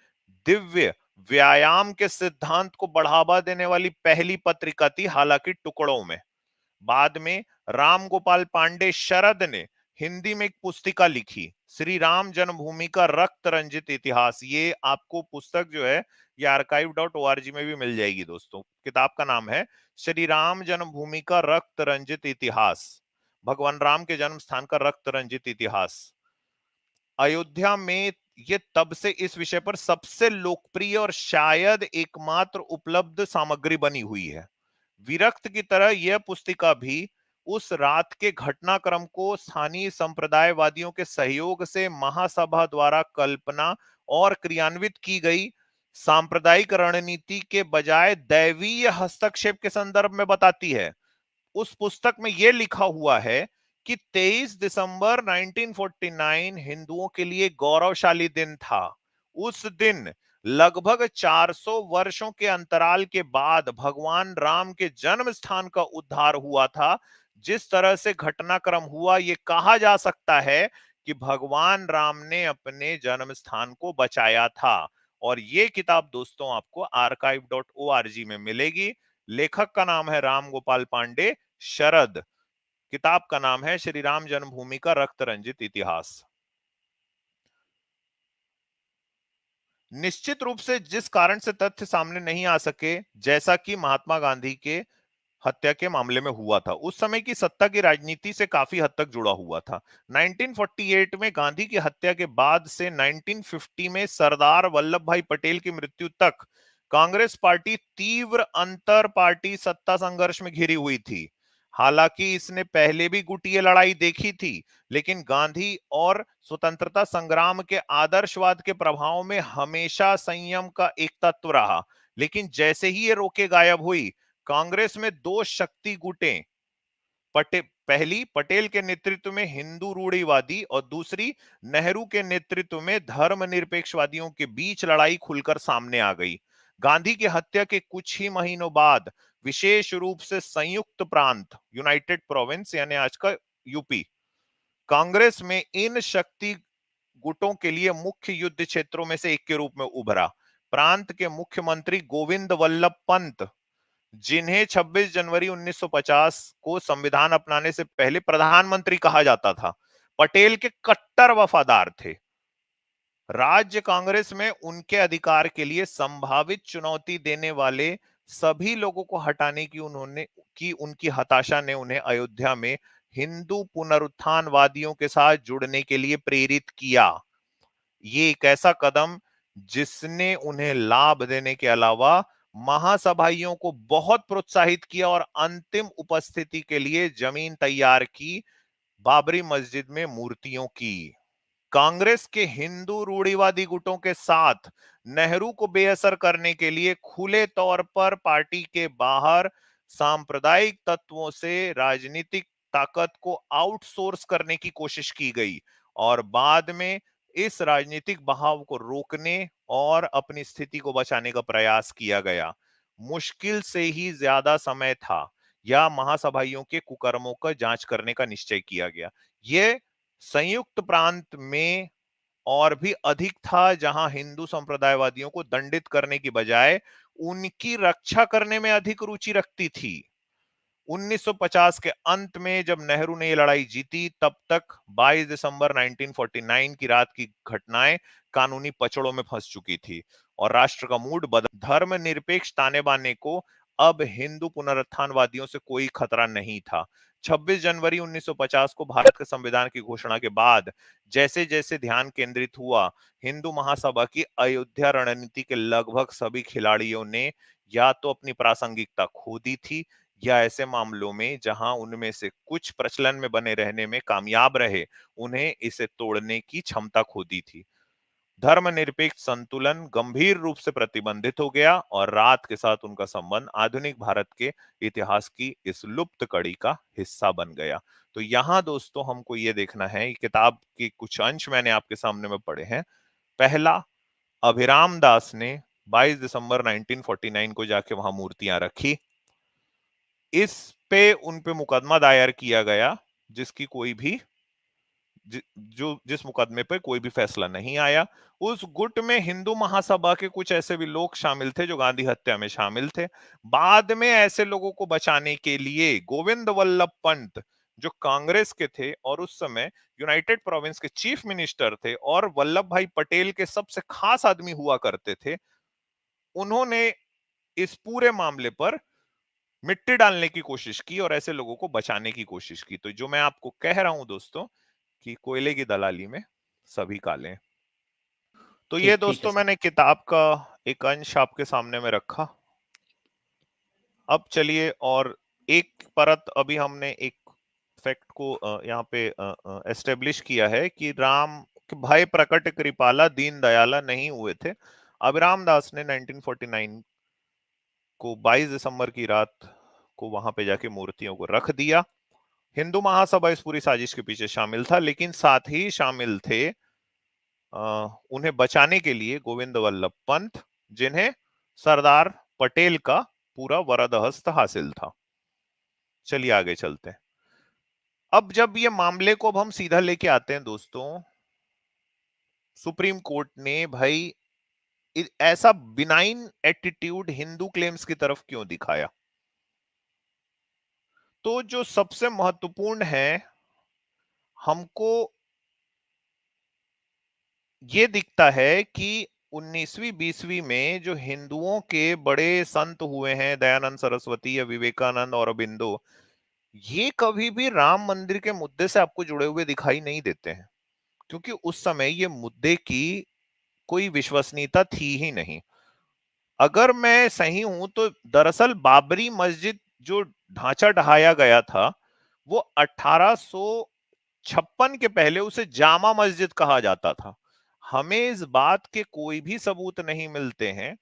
दिव्य व्यायाम के सिद्धांत को बढ़ावा देने वाली पहली पत्रिका थी, हालांकि टुकड़ों में। बाद में राम गोपाल पांडे शरद ने हिंदी में एक पुस्तिका लिखी, श्री राम जन्मभूमि का रक्त रंजित इतिहास। ये आपको पुस्तक जो है ये archive.org में भी मिल जाएगी दोस्तों। किताब का नाम है श्री राम जन्मभूमि का रक्त रंजित इतिहास, भगवान राम के जन्म स्थान का रक्त रंजित इतिहास। अयोध्या में ये तब से इस विषय पर सबसे लोकप्रिय और शायद एकमात्र उपलब्ध सामग्री बनी हुई है। विरक्त की तरह यह पुस्तिका भी उस रात के घटनाक्रम को स्थानीय संप्रदायवादियों के सहयोग से महासभा द्वारा कल्पना और क्रियान्वित की गई सांप्रदायिक रणनीति के बजाय दैवीय हस्तक्षेप के संदर्भ में बताती है। उस पुस्तक में यह लिखा हुआ है कि 23 दिसंबर 1949 हिंदुओं के लिए गौरवशाली दिन था। उस दिन लगभग 400 वर्षों के अंतराल के बाद भगवान राम के जन्म स्थान का उद्धार हुआ था। जिस तरह से घटनाक्रम हुआ, यह कहा जा सकता है कि भगवान राम ने अपने जन्म स्थान को बचाया था। और यह किताब दोस्तों आपको archive.org में मिलेगी। लेखक का नाम है राम गोपाल पांडे शरद। किताब का नाम है श्री राम जन्मभूमि का रक्त रंजित इतिहास। निश्चित रूप से जिस कारण से तथ्य सामने नहीं आ सके, जैसा कि महात्मा गांधी के हत्या के मामले में हुआ था, उस समय की सत्ता की राजनीति से काफी हद तक जुड़ा हुआ था। 1948 में गांधी की हत्या के बाद से 1950 में सरदार वल्लभ भाई पटेल की मृत्यु तक कांग्रेस पार्टी तीव्र अंतर पार्टी सत्ता संघर्ष में घिरी हुई थी। हालांकि इसने पहले भी गुटिये लड़ाई देखी थी, लेकिन गांधी और स्वतंत्रता संग्राम के आदर्शवाद के प्रभाव में हमेशा संयम का एक तत्व रहा। लेकिन जैसे ही ये रोके गायब हुई, कांग्रेस में दो शक्ति गुटें, पहली पटेल के नेतृत्व में हिंदू रूढ़िवादी और दूसरी नेहरू के नेतृत्व में धर्मनिरपेक्षवादियों के बीच लड़ाई खुलकर सामने आ गई। गांधी की हत्या के कुछ ही महीनों बाद विशेष रूप से संयुक्त प्रांत, यूनाइटेड प्रोविंस यानी आज का यूपी, कांग्रेस में इन शक्ति गुटों के लिए मुख्य युद्ध क्षेत्रों में से एक के रूप में उभरा। प्रांत के मुख्यमंत्री गोविंद वल्लभ पंत, जिन्हें 26 जनवरी 1950 को संविधान अपनाने से पहले प्रधानमंत्री कहा जाता था, पटेल के कट्टर वफादार थे। राज्य कांग्रेस में उनके अधिकार के लिए संभावित चुनौती देने वाले सभी लोगों को हटाने की उनकी हताशा ने उन्हें अयोध्या में हिंदू पुनरुत्थानवादियों के साथ जुड़ने के लिए प्रेरित किया। ये एक ऐसा कदम जिसने उन्हें लाभ देने के अलावा महासभाइयों को बहुत प्रोत्साहित किया और अंतिम उपस्थिति के लिए जमीन तैयार की, बाबरी मस्जिद में मूर्तियों की। कांग्रेस के हिंदू रूढ़िवादी गुटों के साथ नेहरू को बेअसर करने के लिए खुले तौर पर पार्टी के बाहर सांप्रदायिक तत्वों से राजनीतिक ताकत को आउटसोर्स करने की कोशिश की गई और बाद में इस राजनीतिक बहाव को रोकने और अपनी स्थिति को बचाने का प्रयास किया गया। मुश्किल से ही ज्यादा समय था या महासभाइयों के कुकर्मों का जांच करने का निश्चय किया गया। यह संयुक्त प्रांत में और भी अधिक था, जहां हिंदू संप्रदायवादियों को दंडित करने की बजाय उनकी रक्षा करने में अधिक रुचि रखती थी। 1950 के अंत में जब नेहरू ने ये लड़ाई जीती, तब तक 22 दिसंबर 1949 की रात की घटनाएं कानूनी पचड़ों में फंस चुकी थी और राष्ट्र का मूड बदल। धर्मनिरपेक्ष ताने बाने को अब हिंदू पुनरुत्थानवादियों से कोई खतरा नहीं था। 26 जनवरी 1950 को भारत के संविधान की घोषणा के बाद जैसे जैसे ध्यान केंद्रित हुआ, हिंदू महासभा की अयोध्या रणनीति के लगभग सभी खिलाड़ियों ने या तो अपनी प्रासंगिकता खो दी थी, या ऐसे मामलों में जहां उनमें से कुछ प्रचलन में बने रहने में कामयाब रहे, उन्हें इसे तोड़ने की क्षमता खो दी थी। धर्मनिरपेक्ष संतुलन गंभीर रूप से प्रतिबंधित हो गया और रात के साथ उनका संबंध आधुनिक भारत के इतिहास की इस लुप्त कड़ी का हिस्सा बन गया। तो यहाँ दोस्तों हमको ये देखना है, किताब के कुछ अंश मैंने आपके सामने में पढ़े हैं। पहला, अभिराम दास ने 22 दिसंबर 1949 को जाके वहां मूर्तियां रखी। इस पे उन पे मुकदमा दायर किया गया, जिसकी कोई भी जिस मुकदमे पे कोई भी फैसला नहीं आया। उस गुट में हिंदू महासभा के कुछ ऐसे भी लोग शामिल थे जो गांधी हत्या में शामिल थे। बाद में ऐसे लोगों को बचाने के लिए गोविंद वल्लभ पंत, जो कांग्रेस के थे और उस समय यूनाइटेड प्रोविंस के चीफ मिनिस्टर थे और वल्लभ भाई पटेल के सबसे खास आदमी हुआ करते थे, उन्होंने इस पूरे मामले पर मिट्टी डालने की कोशिश की और ऐसे लोगों को बचाने की कोशिश की। तो जो मैं आपको कह रहा हूं दोस्तों, कि कोयले की दलाली में सभी काले हैं। तो ये ठीक ठीक है दोस्तों सर। मैंने किताब का एक अंश आपके सामने में रखा। अब चलिए, और एक परत अभी हमने एक फैक्ट को यहाँ पे एस्टेब्लिश किया है कि राम के भय प्रकट कृपाला दीन दयाला नहीं हुए थे। अब रामदास ने 1949 को 22 दिसंबर की रात को वहां पे जाके मूर्तियों को रख दिया। हिंदू महासभा इस पूरी साजिश के पीछे शामिल था, लेकिन साथ ही शामिल थे उन्हें बचाने के लिए गोविंद वल्लभ पंत, जिन्हें सरदार पटेल का पूरा वरद हस्त हासिल था। चलिए आगे चलते हैं। अब जब ये मामले को अब हम सीधा लेके आते हैं दोस्तों, सुप्रीम कोर्ट ने भाई ऐसा बिनाइन एटीट्यूड हिंदू क्लेम्स की तरफ क्यों दिखाया? तो जो सबसे महत्वपूर्ण है, हमको ये दिखता है कि 19वीं 20वीं में जो हिंदुओं के बड़े संत हुए हैं, दयानंद सरस्वती या विवेकानंद और अरबिंदो, ये कभी भी राम मंदिर के मुद्दे से आपको जुड़े हुए दिखाई नहीं देते हैं, क्योंकि उस समय ये मुद्दे की कोई विश्वसनीयता थी ही नहीं। अगर मैं सही हूं तो दरअसल बाबरी मस्जिद जो ढांचा ढहाया गया था, वो 1856 के पहले उसे जामा मस्जिद कहा जाता था। हमें इस बात के कोई भी सबूत नहीं मिलते हैं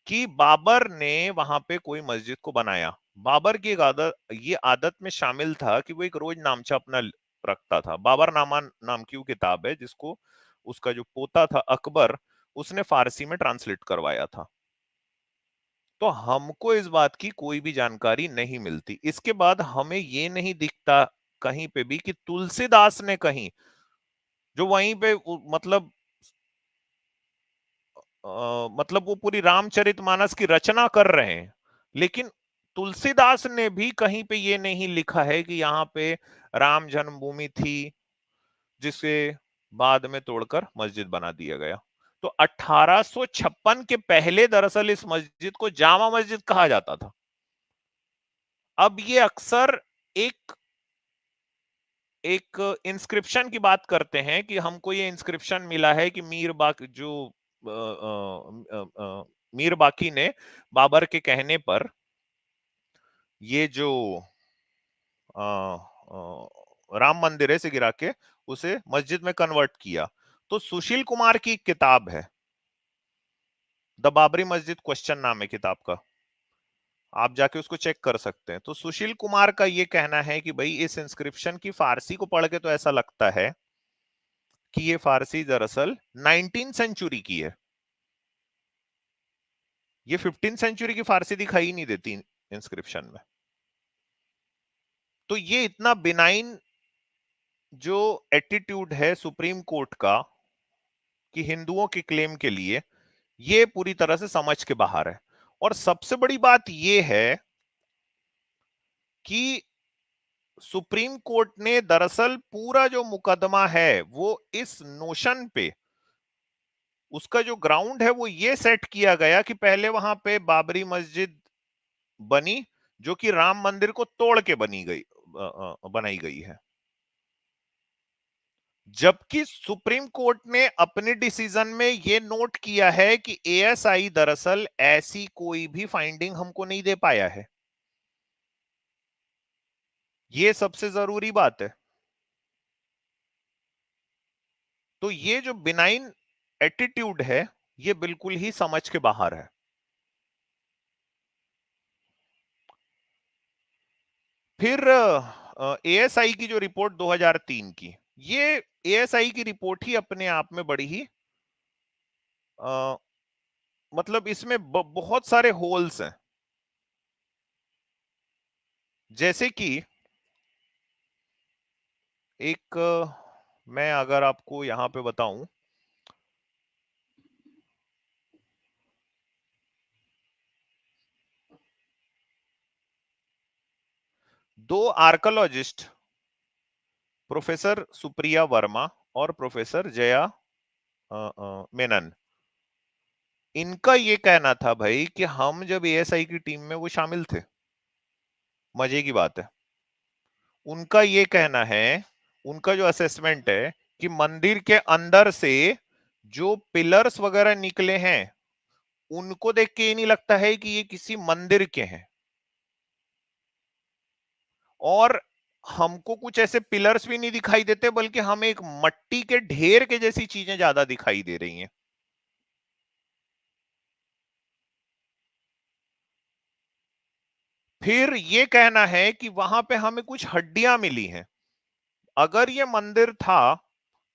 कि बाबर ने वहां पे कोई मस्जिद को बनाया। बाबर की एक आदत, ये आदत में शामिल था कि वो एक रोज नामचा अपना रखता था। बाबरनामा नाम की वो किताब है, जिसको उसका जो पोता था अकबर, उसने फारसी में ट्रांसलेट करवाया था। तो हमको इस बात की कोई भी जानकारी नहीं मिलती। इसके बाद हमें ये नहीं दिखता कहीं पे भी कि तुलसीदास ने कहीं, जो वहीं पे मतलब वो पूरी रामचरितमानस की रचना कर रहे हैं, लेकिन तुलसीदास ने भी कहीं पे ये नहीं लिखा है कि यहाँ पे राम जन्मभूमि थी, जिसे बाद में तोड़कर मस्जिद बना दिया गया। तो 1856 के पहले दरअसल इस मस्जिद को जामा मस्जिद कहा जाता था। अब ये अक्सर एक एक इंस्क्रिप्शन की बात करते हैं कि हमको ये इंस्क्रिप्शन मिला है कि मीर बाकी ने बाबर के कहने पर ये जो राम मंदिर है इसे गिरा के उसे मस्जिद में कन्वर्ट किया। तो सुशील कुमार की किताब है, द बाबरी मस्जिद क्वेश्चन नाम है किताब का, आप जाके उसको चेक कर सकते हैं। तो सुशील कुमार का ये कहना है कि भाई इस इंस्क्रिप्शन की फारसी को पढ़ के तो ऐसा लगता है कि ये फारसी दरअसल 19 सेंचुरी की है। ये 15 सेंचुरी की फारसी दिखाई नहीं देती इंस्क्रिप्शन में। तो ये इतना बिनाइन जो एटीट्यूड है सुप्रीम कोर्ट का, कि हिंदुओं के क्लेम के लिए, ये पूरी तरह से समझ के बाहर है। और सबसे बड़ी बात ये है कि सुप्रीम कोर्ट ने दरअसल पूरा जो मुकदमा है वो इस नोशन पे, उसका जो ग्राउंड है वो ये सेट किया गया कि पहले वहां पे बाबरी मस्जिद बनी, जो कि राम मंदिर को तोड़ के बनाई गई है। जबकि सुप्रीम कोर्ट ने अपने डिसीजन में यह नोट किया है कि एएसआई दरअसल ऐसी कोई भी फाइंडिंग हमको नहीं दे पाया है। यह सबसे जरूरी बात है। तो ये जो बिनाइन एटीट्यूड है, ये बिल्कुल ही समझ के बाहर है। फिर एएसआई की जो रिपोर्ट 2003 की, ये एएसआई की रिपोर्ट ही अपने आप में बड़ी ही मतलब इसमें बहुत सारे होल्स हैं। जैसे कि एक मैं अगर आपको यहां पे बताऊं, दो आर्कोलॉजिस्ट, प्रोफेसर सुप्रिया वर्मा और प्रोफेसर जया मेनन, इनका ये कहना था भाई कि हम जब एएसआई की टीम में वो शामिल थे। मजे की बात है, उनका ये कहना है, उनका जो असेसमेंट है कि मंदिर के अंदर से जो पिलर्स वगैरह निकले हैं, उनको देख के ये नहीं लगता है कि ये किसी मंदिर के हैं। और हमको कुछ ऐसे पिलर्स भी नहीं दिखाई देते, बल्कि हमें एक मट्टी के ढेर के जैसी चीजें ज्यादा दिखाई दे रही हैं। फिर ये कहना है कि वहां पे हमें कुछ हड्डियां मिली हैं। अगर ये मंदिर था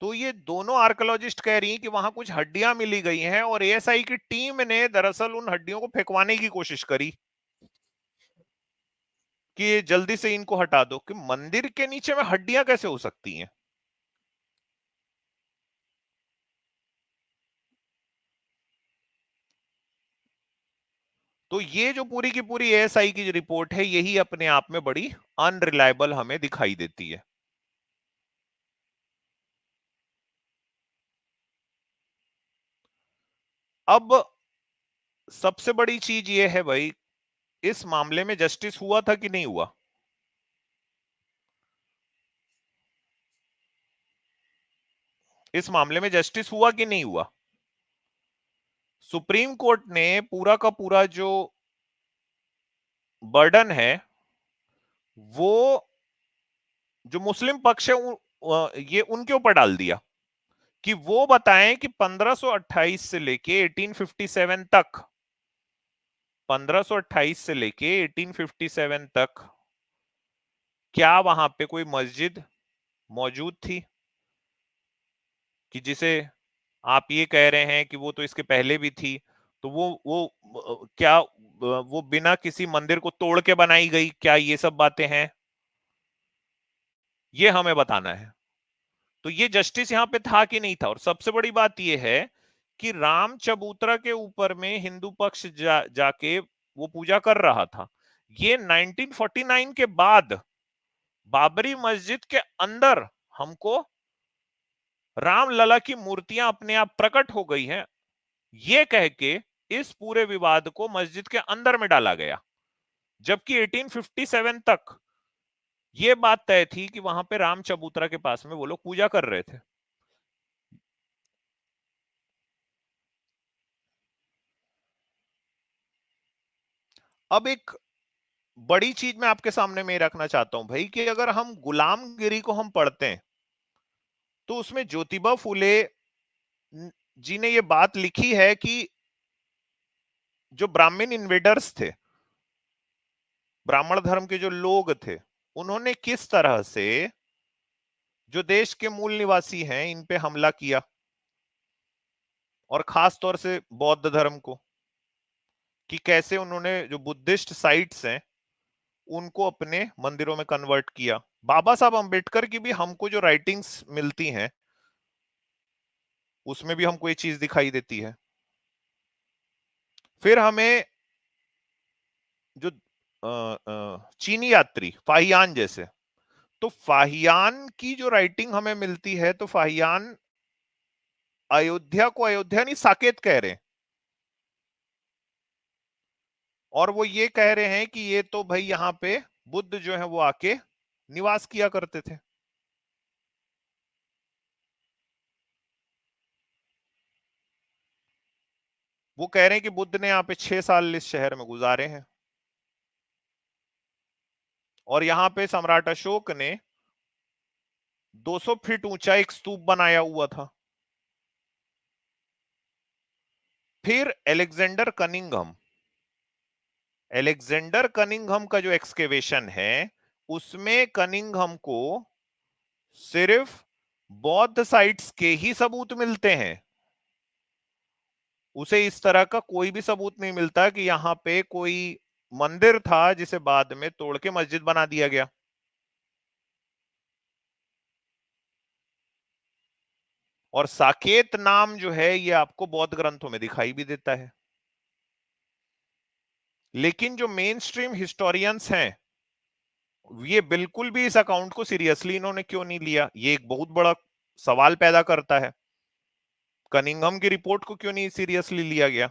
तो ये दोनों आर्कोलॉजिस्ट कह रही हैं कि वहां कुछ हड्डियां मिली गई हैं, और एएसआई की टीम ने दरअसल उन हड्डियों को फेंकवाने की कोशिश करी कि जल्दी से इनको हटा दो, कि मंदिर के नीचे में हड्डियां कैसे हो सकती हैं। तो ये जो पूरी की पूरी एएसआई की रिपोर्ट है, यही अपने आप में बड़ी अनरिलायबल हमें दिखाई देती है। अब सबसे बड़ी चीज ये है भाई, इस मामले में जस्टिस हुआ था कि नहीं हुआ? इस मामले में जस्टिस हुआ कि नहीं हुआ? सुप्रीम कोर्ट ने पूरा का पूरा जो बर्डन है वो जो मुस्लिम पक्ष है ये उनके ऊपर डाल दिया कि वो बताएं कि 1528 से लेके 1857 तक, 1528 से लेके 1857 तक क्या वहां पे कोई मस्जिद मौजूद थी, कि जिसे आप ये कह रहे हैं कि वो तो इसके पहले भी थी, तो वो क्या वो बिना किसी मंदिर को तोड़ के बनाई गई, क्या ये सब बातें हैं? ये हमें बताना है। तो ये जस्टिस यहां पे था कि नहीं था? और सबसे बड़ी बात ये है कि राम चबूतरा के ऊपर में हिंदू पक्ष जाके वो पूजा कर रहा था। ये 1949 के बाद बाबरी मस्जिद के अंदर हमको रामलला की मूर्तियां अपने आप प्रकट हो गई हैं, ये कह के इस पूरे विवाद को मस्जिद के अंदर में डाला गया। जबकि 1857 तक ये बात तय थी कि वहां पे राम चबूतरा के पास में वो लोग पूजा कर रहे थे। अब एक बड़ी चीज मैं आपके सामने में रखना चाहता हूं भाई, कि अगर हम गुलामगिरी को हम पढ़ते हैं तो उसमें ज्योतिबा फूले जी ने ये बात लिखी है कि जो ब्राह्मण इन्वेडर्स थे, ब्राह्मण धर्म के जो लोग थे, उन्होंने किस तरह से जो देश के मूल निवासी हैं इन पे हमला किया, और खास तौर से बौद्ध धर्म को, कि कैसे उन्होंने जो बुद्धिस्ट साइट्स हैं उनको अपने मंदिरों में कन्वर्ट किया। बाबा साहब अंबेडकर की भी हमको जो राइटिंग्स मिलती हैं उसमें भी हमको ये चीज दिखाई देती है। फिर हमें जो चीनी यात्री फाहियान जैसे, तो फाहियान की जो राइटिंग हमें मिलती है, तो फाहियान अयोध्या को अयोध्या नहीं साकेत कह रहे हैं, और वो ये कह रहे हैं कि ये तो भाई यहाँ पे बुद्ध जो है वो आके निवास किया करते थे। वो कह रहे हैं कि बुद्ध ने यहाँ पे 6 साल इस शहर में गुजारे हैं, और यहाँ पे सम्राट अशोक ने 200 फीट ऊंचा एक स्तूप बनाया हुआ था। फिर एलेक्जेंडर कनिंघम का जो एक्सकेवेशन है, उसमें कनिंघम को सिर्फ बौद्ध साइट्स के ही सबूत मिलते हैं। उसे इस तरह का कोई भी सबूत नहीं मिलता कि यहां पे कोई मंदिर था जिसे बाद में तोड़ के मस्जिद बना दिया गया। और साकेत नाम जो है ये आपको बौद्ध ग्रंथों में दिखाई भी देता है। लेकिन जो मेन स्ट्रीम हिस्टोरियंस हैं, ये बिल्कुल भी इस अकाउंट को सीरियसली इन्होंने क्यों नहीं लिया, ये एक बहुत बड़ा सवाल पैदा करता है। कनिंघम की रिपोर्ट को क्यों नहीं सीरियसली लिया गया?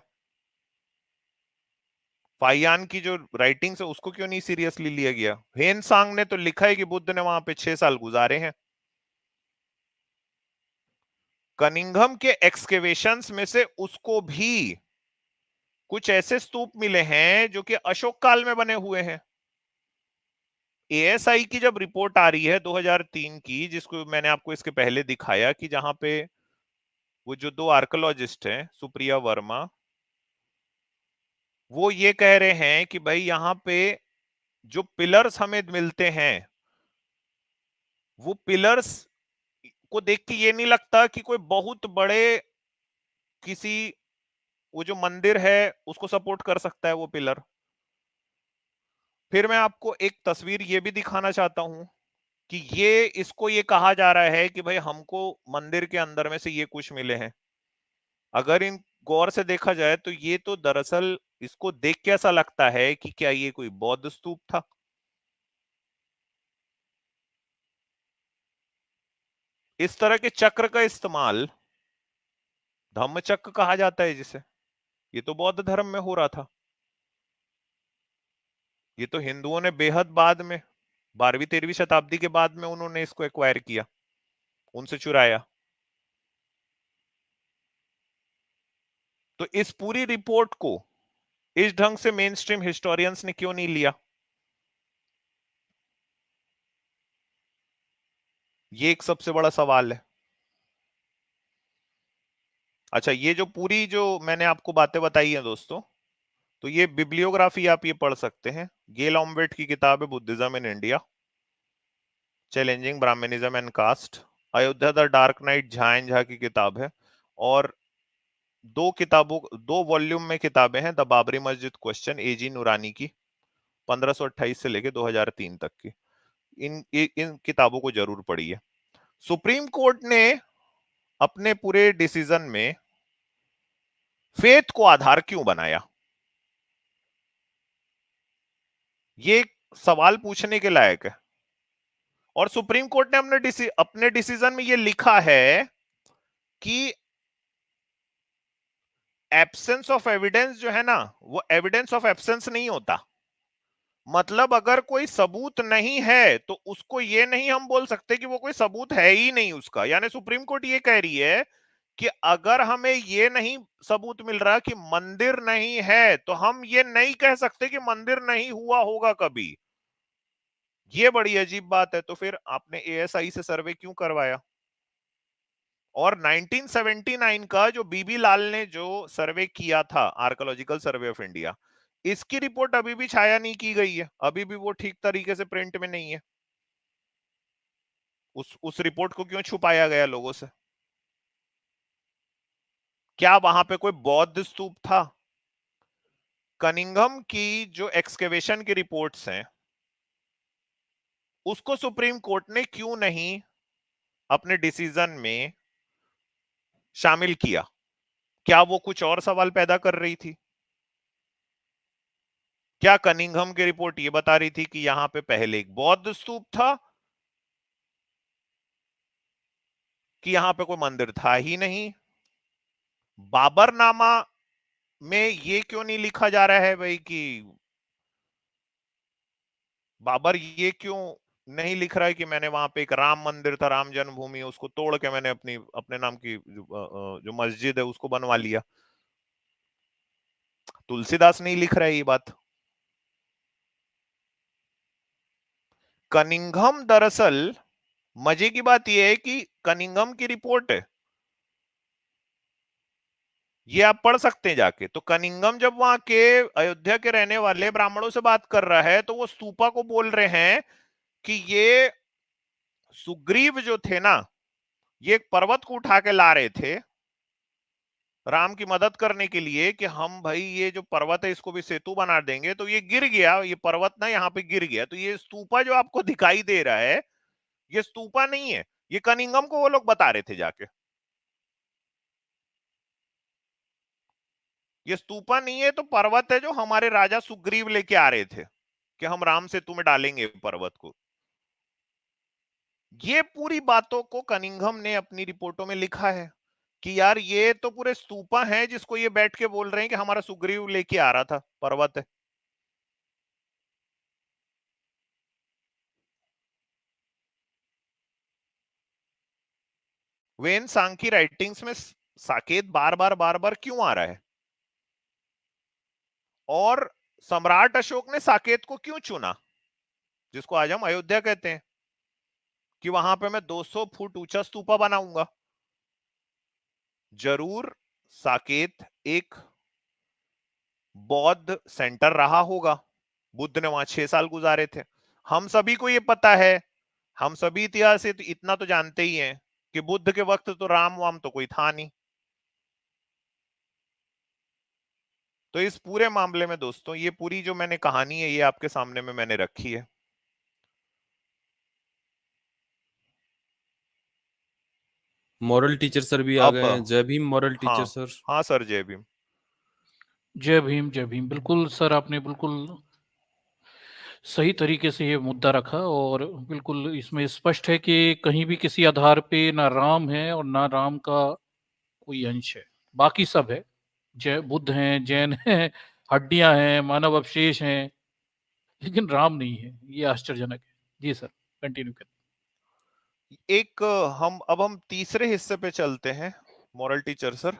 फाइयान की जो राइटिंग्स है उसको क्यों नहीं सीरियसली लिया गया? हेन सांग ने तो लिखा है कि बुद्ध ने वहां पे 6 साल गुजारे हैं। कनिंघम के एक्सकेवेशंस में से उसको भी कुछ ऐसे स्तूप मिले हैं जो कि अशोक काल में बने हुए हैं। एएसआई की जब रिपोर्ट आ रही है 2003 की, जिसको मैंने आपको इसके पहले दिखाया, कि जहां पे वो जो 2 आर्कोलॉजिस्ट हैं सुप्रिया वर्मा, वो ये कह रहे हैं कि भाई यहाँ पे जो पिलर्स हमें मिलते हैं, वो पिलर्स को देख के ये नहीं लगता कि कोई बहुत बड़े किसी, वो जो मंदिर है उसको सपोर्ट कर सकता है वो पिलर। फिर मैं आपको एक तस्वीर ये भी दिखाना चाहता हूं कि ये इसको ये कहा जा रहा है कि भाई हमको मंदिर के अंदर में से ये कुछ मिले हैं। अगर इन गौर से देखा जाए तो ये तो दरअसल इसको देख के ऐसा लगता है कि क्या ये कोई बौद्ध स्तूप था। इस तरह के चक्र का इस्तेमाल धम्म चक्र कहा जाता है जिसे, ये तो बौद्ध धर्म में हो रहा था। ये तो हिंदुओं ने बेहद बाद में 12वीं 13वीं शताब्दी के बाद में उन्होंने इसको एक्वायर किया, उनसे चुराया। तो इस पूरी रिपोर्ट को इस ढंग से मेन स्ट्रीम हिस्टोरियंस ने क्यों नहीं लिया, ये एक सबसे बड़ा सवाल है। अच्छा, ये जो पूरी जो मैंने आपको बातें बताई हैं दोस्तों, तो ये बिब्लियोग्राफी आप ये पढ़ सकते हैं। गेल ऑम्बेट की किताब है Buddhism in India, challenging Brahmanism and caste. Ayodhya the dark knight Jha and Jha की किताब है। और दो वॉल्यूम में किताबें हैं, द बाबरी मस्जिद क्वेश्चन, एजी नूरानी की, 1528 से लेके 2003 तक की। इन किताबों को जरूर पढ़िए। सुप्रीम कोर्ट ने अपने पूरे डिसीजन में फेथ को आधार क्यों बनाया, ये एक सवाल पूछने के लायक है। और सुप्रीम कोर्ट ने अपने डिसीजन में ये लिखा है कि एब्सेंस ऑफ एविडेंस जो है ना, वो एविडेंस ऑफ एब्सेंस नहीं होता। मतलब अगर कोई सबूत नहीं है तो उसको ये नहीं हम बोल सकते कि वो कोई सबूत है ही नहीं उसका। यानी सुप्रीम कोर्ट ये कह रही है कि अगर हमें ये नहीं सबूत मिल रहा कि मंदिर नहीं है, तो हम ये नहीं कह सकते कि मंदिर नहीं हुआ होगा कभी। ये बड़ी अजीब बात है। तो फिर आपने एएसआई से सर्वे क्यों करवाया? और 1979 का जो बीबी लाल ने जो सर्वे किया था, आर्कोलॉजिकल सर्वे ऑफ इंडिया, इसकी रिपोर्ट अभी भी छाया नहीं की गई है, अभी भी वो ठीक तरीके से प्रिंट में नहीं है। उस रिपोर्ट को क्यों छुपाया गया लोगों से? क्या वहां पे कोई बौद्ध स्तूप था? कनिंघम की जो एक्सकेवेशन की रिपोर्ट्स हैं, उसको सुप्रीम कोर्ट ने क्यों नहीं अपने डिसीजन में शामिल किया, क्या वो कुछ और सवाल पैदा कर रही थी? क्या कनिंघम की रिपोर्ट ये बता रही थी कि यहां पे पहले एक बौद्ध स्तूप था, कि यहां पे कोई मंदिर था ही नहीं? बाबरनामा में ये क्यों नहीं लिखा जा रहा है भाई कि बाबर ये क्यों नहीं लिख रहा है कि मैंने वहां पे एक राम मंदिर था, राम जन्मभूमि, उसको तोड़ के मैंने अपने नाम की जो मस्जिद है उसको बनवा लिया? तुलसीदास नहीं लिख रहा है ये बात। कनिंघम दरअसल, मजे की बात यह है कि कनिंघम की रिपोर्ट है, ये आप पढ़ सकते हैं जाके। तो कनिंघम जब वहां के अयोध्या के रहने वाले ब्राह्मणों से बात कर रहा है, तो वो स्तूपा को बोल रहे हैं कि ये सुग्रीव जो थे ना, ये एक पर्वत को उठा के ला रहे थे राम की मदद करने के लिए, कि हम भाई ये जो पर्वत है इसको भी सेतु बना देंगे। तो ये गिर गया, ये पर्वत ना यहाँ पे गिर गया, तो ये स्तूपा जो आपको दिखाई दे रहा है, ये स्तूपा नहीं है, ये कनिंघम को वो लोग बता रहे थे जाके। ये स्तूपा नहीं है, तो पर्वत है जो हमारे राजा सुग्रीव लेके आ रहे थे कि हम राम सेतु में डालेंगे पर्वत को। ये पूरी बातों को कनिंघम ने अपनी रिपोर्टों में लिखा है कि यार ये तो पूरे स्तूपा हैं जिसको ये बैठ के बोल रहे हैं कि हमारा सुग्रीव लेके आ रहा था, पर्वत है। वेन सांग की राइटिंग्स में साकेत बार बार क्यों आ रहा है, और सम्राट अशोक ने साकेत को क्यों चुना, जिसको आज हम अयोध्या कहते हैं, कि वहां पे मैं 200 फुट ऊंचा स्तूपा बनाऊंगा? जरूर साकेत एक बौद्ध सेंटर रहा होगा, बुद्ध ने वहां 6 साल गुजारे थे, हम सभी को ये पता है, हम सभी इतिहास से तो इतना तो जानते ही हैं कि बुद्ध के वक्त तो राम वाम तो कोई था नहीं। तो इस पूरे मामले में दोस्तों, ये पूरी जो मैंने कहानी है ये आपके सामने में मैंने रखी है। मॉरल टीचर सर भी आ अब गए हैं। जय भीम मॉरल टीचर हाँ, सर। हाँ सर, जय भीम। जय भीम, जय भीम। बिल्कुल सर, आपने बिल्कुल सही तरीके से ये मुद्दा रखा और बिल्कुल इसमें स्पष्ट है कि कहीं भी किसी आधार पे ना राम है और ना राम का कोई अंश है, बाकी सब है। जय बुद्ध हैं, जैन हैं, हड्डियां हैं, मानव अवशेष हैं, लेकिन राम नहीं है। ये आश्चर्यजनक है। जी सर, कंटिन्यू करें। एक हम तीसरे हिस्से पे चलते हैं, मॉरल टीचर सर,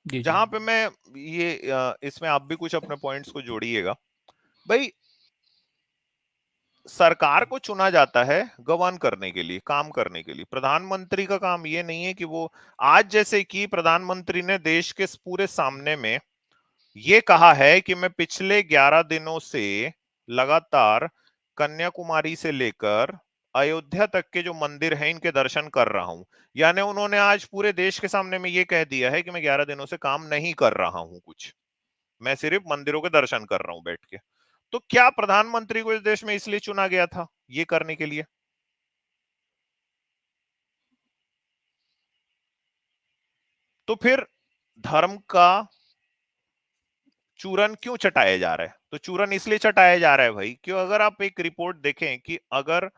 जी जी। जहां पे मैं ये इसमें आप भी कुछ अपने पॉइंट्स को जोड़िएगा। भाई, सरकार को चुना जाता है गवर्न करने के लिए, काम करने के लिए। प्रधानमंत्री का काम ये नहीं है कि वो, आज जैसे कि प्रधानमंत्री ने देश के पूरे सामने में ये कहा है कि मैं पिछले 11 दिनों से लगातार कन्याकुमारी से लेकर अयोध्या तक के जो मंदिर हैं इनके दर्शन कर रहा हूं। यानी उन्होंने आज पूरे देश के सामने में ये कह दिया है कि मैं 11 दिनों से काम नहीं कर रहा हूं कुछ, मैं सिर्फ मंदिरों के दर्शन कर रहा हूं बैठ के। तो क्या प्रधानमंत्री को इस देश में इसलिए चुना गया था ये करने के लिए? तो फिर धर्म का चूरन क्यों चटाया जा रहा है? तो चूरन इसलिए चटाया जा रहा है भाई, क्यों, अगर आप एक रिपोर्ट देखें कि अगर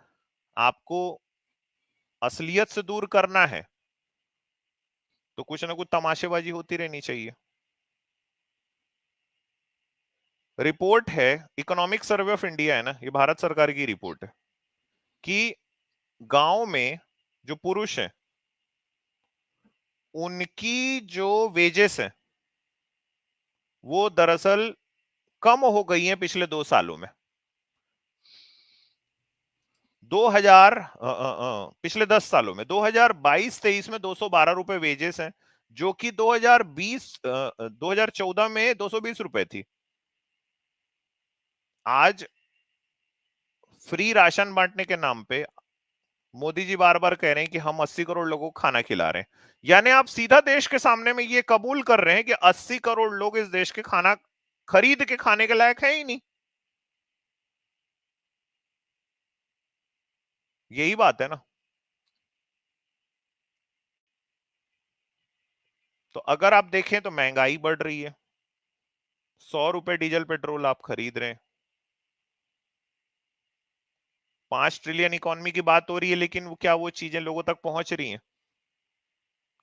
आपको असलियत से दूर करना है तो कुछ ना कुछ तमाशेबाजी होती रहनी चाहिए। रिपोर्ट है, इकोनॉमिक सर्वे ऑफ इंडिया है ना, ये भारत सरकार की रिपोर्ट है, कि गांव में जो पुरुष हैं उनकी जो वेजेस है वो दरअसल कम हो गई हैं पिछले 2 सालों में। 2000 पिछले 10 सालों में 2022-23 में 212 रुपए वेजेस हैं, जो कि 2014 में 220 रुपए थी। आज फ्री राशन बांटने के नाम पे मोदी जी बार बार कह रहे हैं कि हम 80 करोड़ लोगों को खाना खिला रहे हैं। यानी आप सीधा देश के सामने में ये कबूल कर रहे हैं कि 80 करोड़ लोग इस देश के खाना खरीद के खाने के लायक है ही नहीं। यही बात है ना। तो अगर आप देखें तो महंगाई बढ़ रही है, 100 रुपए डीजल पेट्रोल आप खरीद रहे हैं, 5 ट्रिलियन इकोनॉमी की बात हो रही है, लेकिन क्या वो चीजें लोगों तक पहुंच रही हैं?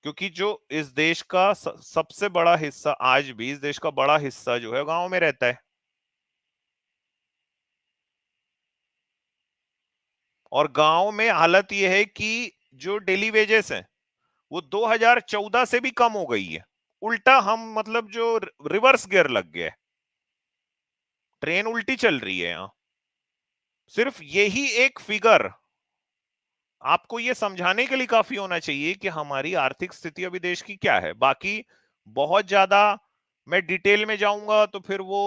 क्योंकि जो इस देश का सबसे बड़ा हिस्सा, आज भी इस देश का बड़ा हिस्सा जो है गांव में रहता है, और गांव में हालत यह है कि जो डेली वेजेस हैं वो 2014 से भी कम हो गई है। उल्टा हम मतलब जो रिवर्स गियर लग गया है, ट्रेन उल्टी चल रही है यहां। सिर्फ यही एक फिगर आपको ये समझाने के लिए काफी होना चाहिए कि हमारी आर्थिक स्थिति अभी देश की क्या है। बाकी बहुत ज्यादा मैं डिटेल में जाऊंगा तो फिर वो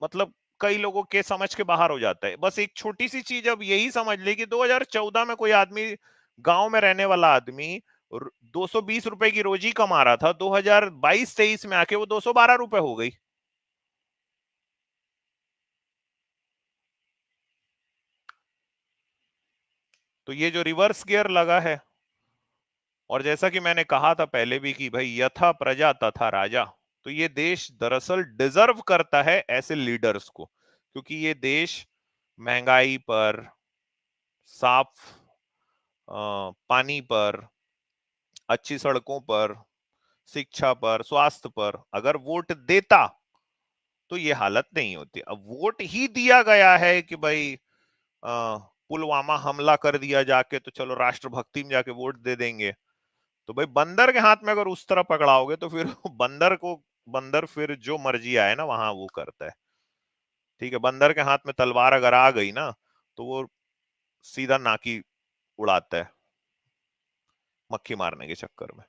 मतलब कई लोगों के समझ के बाहर हो जाता है। बस एक छोटी सी चीज अब यही समझ ले कि 2014 में कोई आदमी, गांव में रहने वाला आदमी 220 रुपए की रोजी कमा रहा था, 2022-23 में आके वो 212 रुपए हो गई। तो ये जो रिवर्स गियर लगा है, और जैसा कि मैंने कहा था पहले भी कि भाई यथा प्रजा तथा राजा, तो ये देश दरअसल डिजर्व करता है ऐसे लीडर्स को, क्योंकि ये देश महंगाई पर, साफ पानी पर, अच्छी सड़कों पर, शिक्षा पर, स्वास्थ्य पर अगर वोट देता तो ये हालत नहीं होती। अब वोट ही दिया गया है कि भाई पुलवामा हमला कर दिया जाके, तो चलो राष्ट्रभक्ति में जाके वोट दे देंगे। तो भाई बंदर के हाथ में अगर उस तरह पकड़ाओगे तो फिर बंदर फिर जो मर्जी आए ना वहां वो करता है। ठीक है, बंदर के हाथ में तलवार अगर आ गई ना तो वो सीधा नाकी उड़ाता है मक्खी मारने के चक्कर में।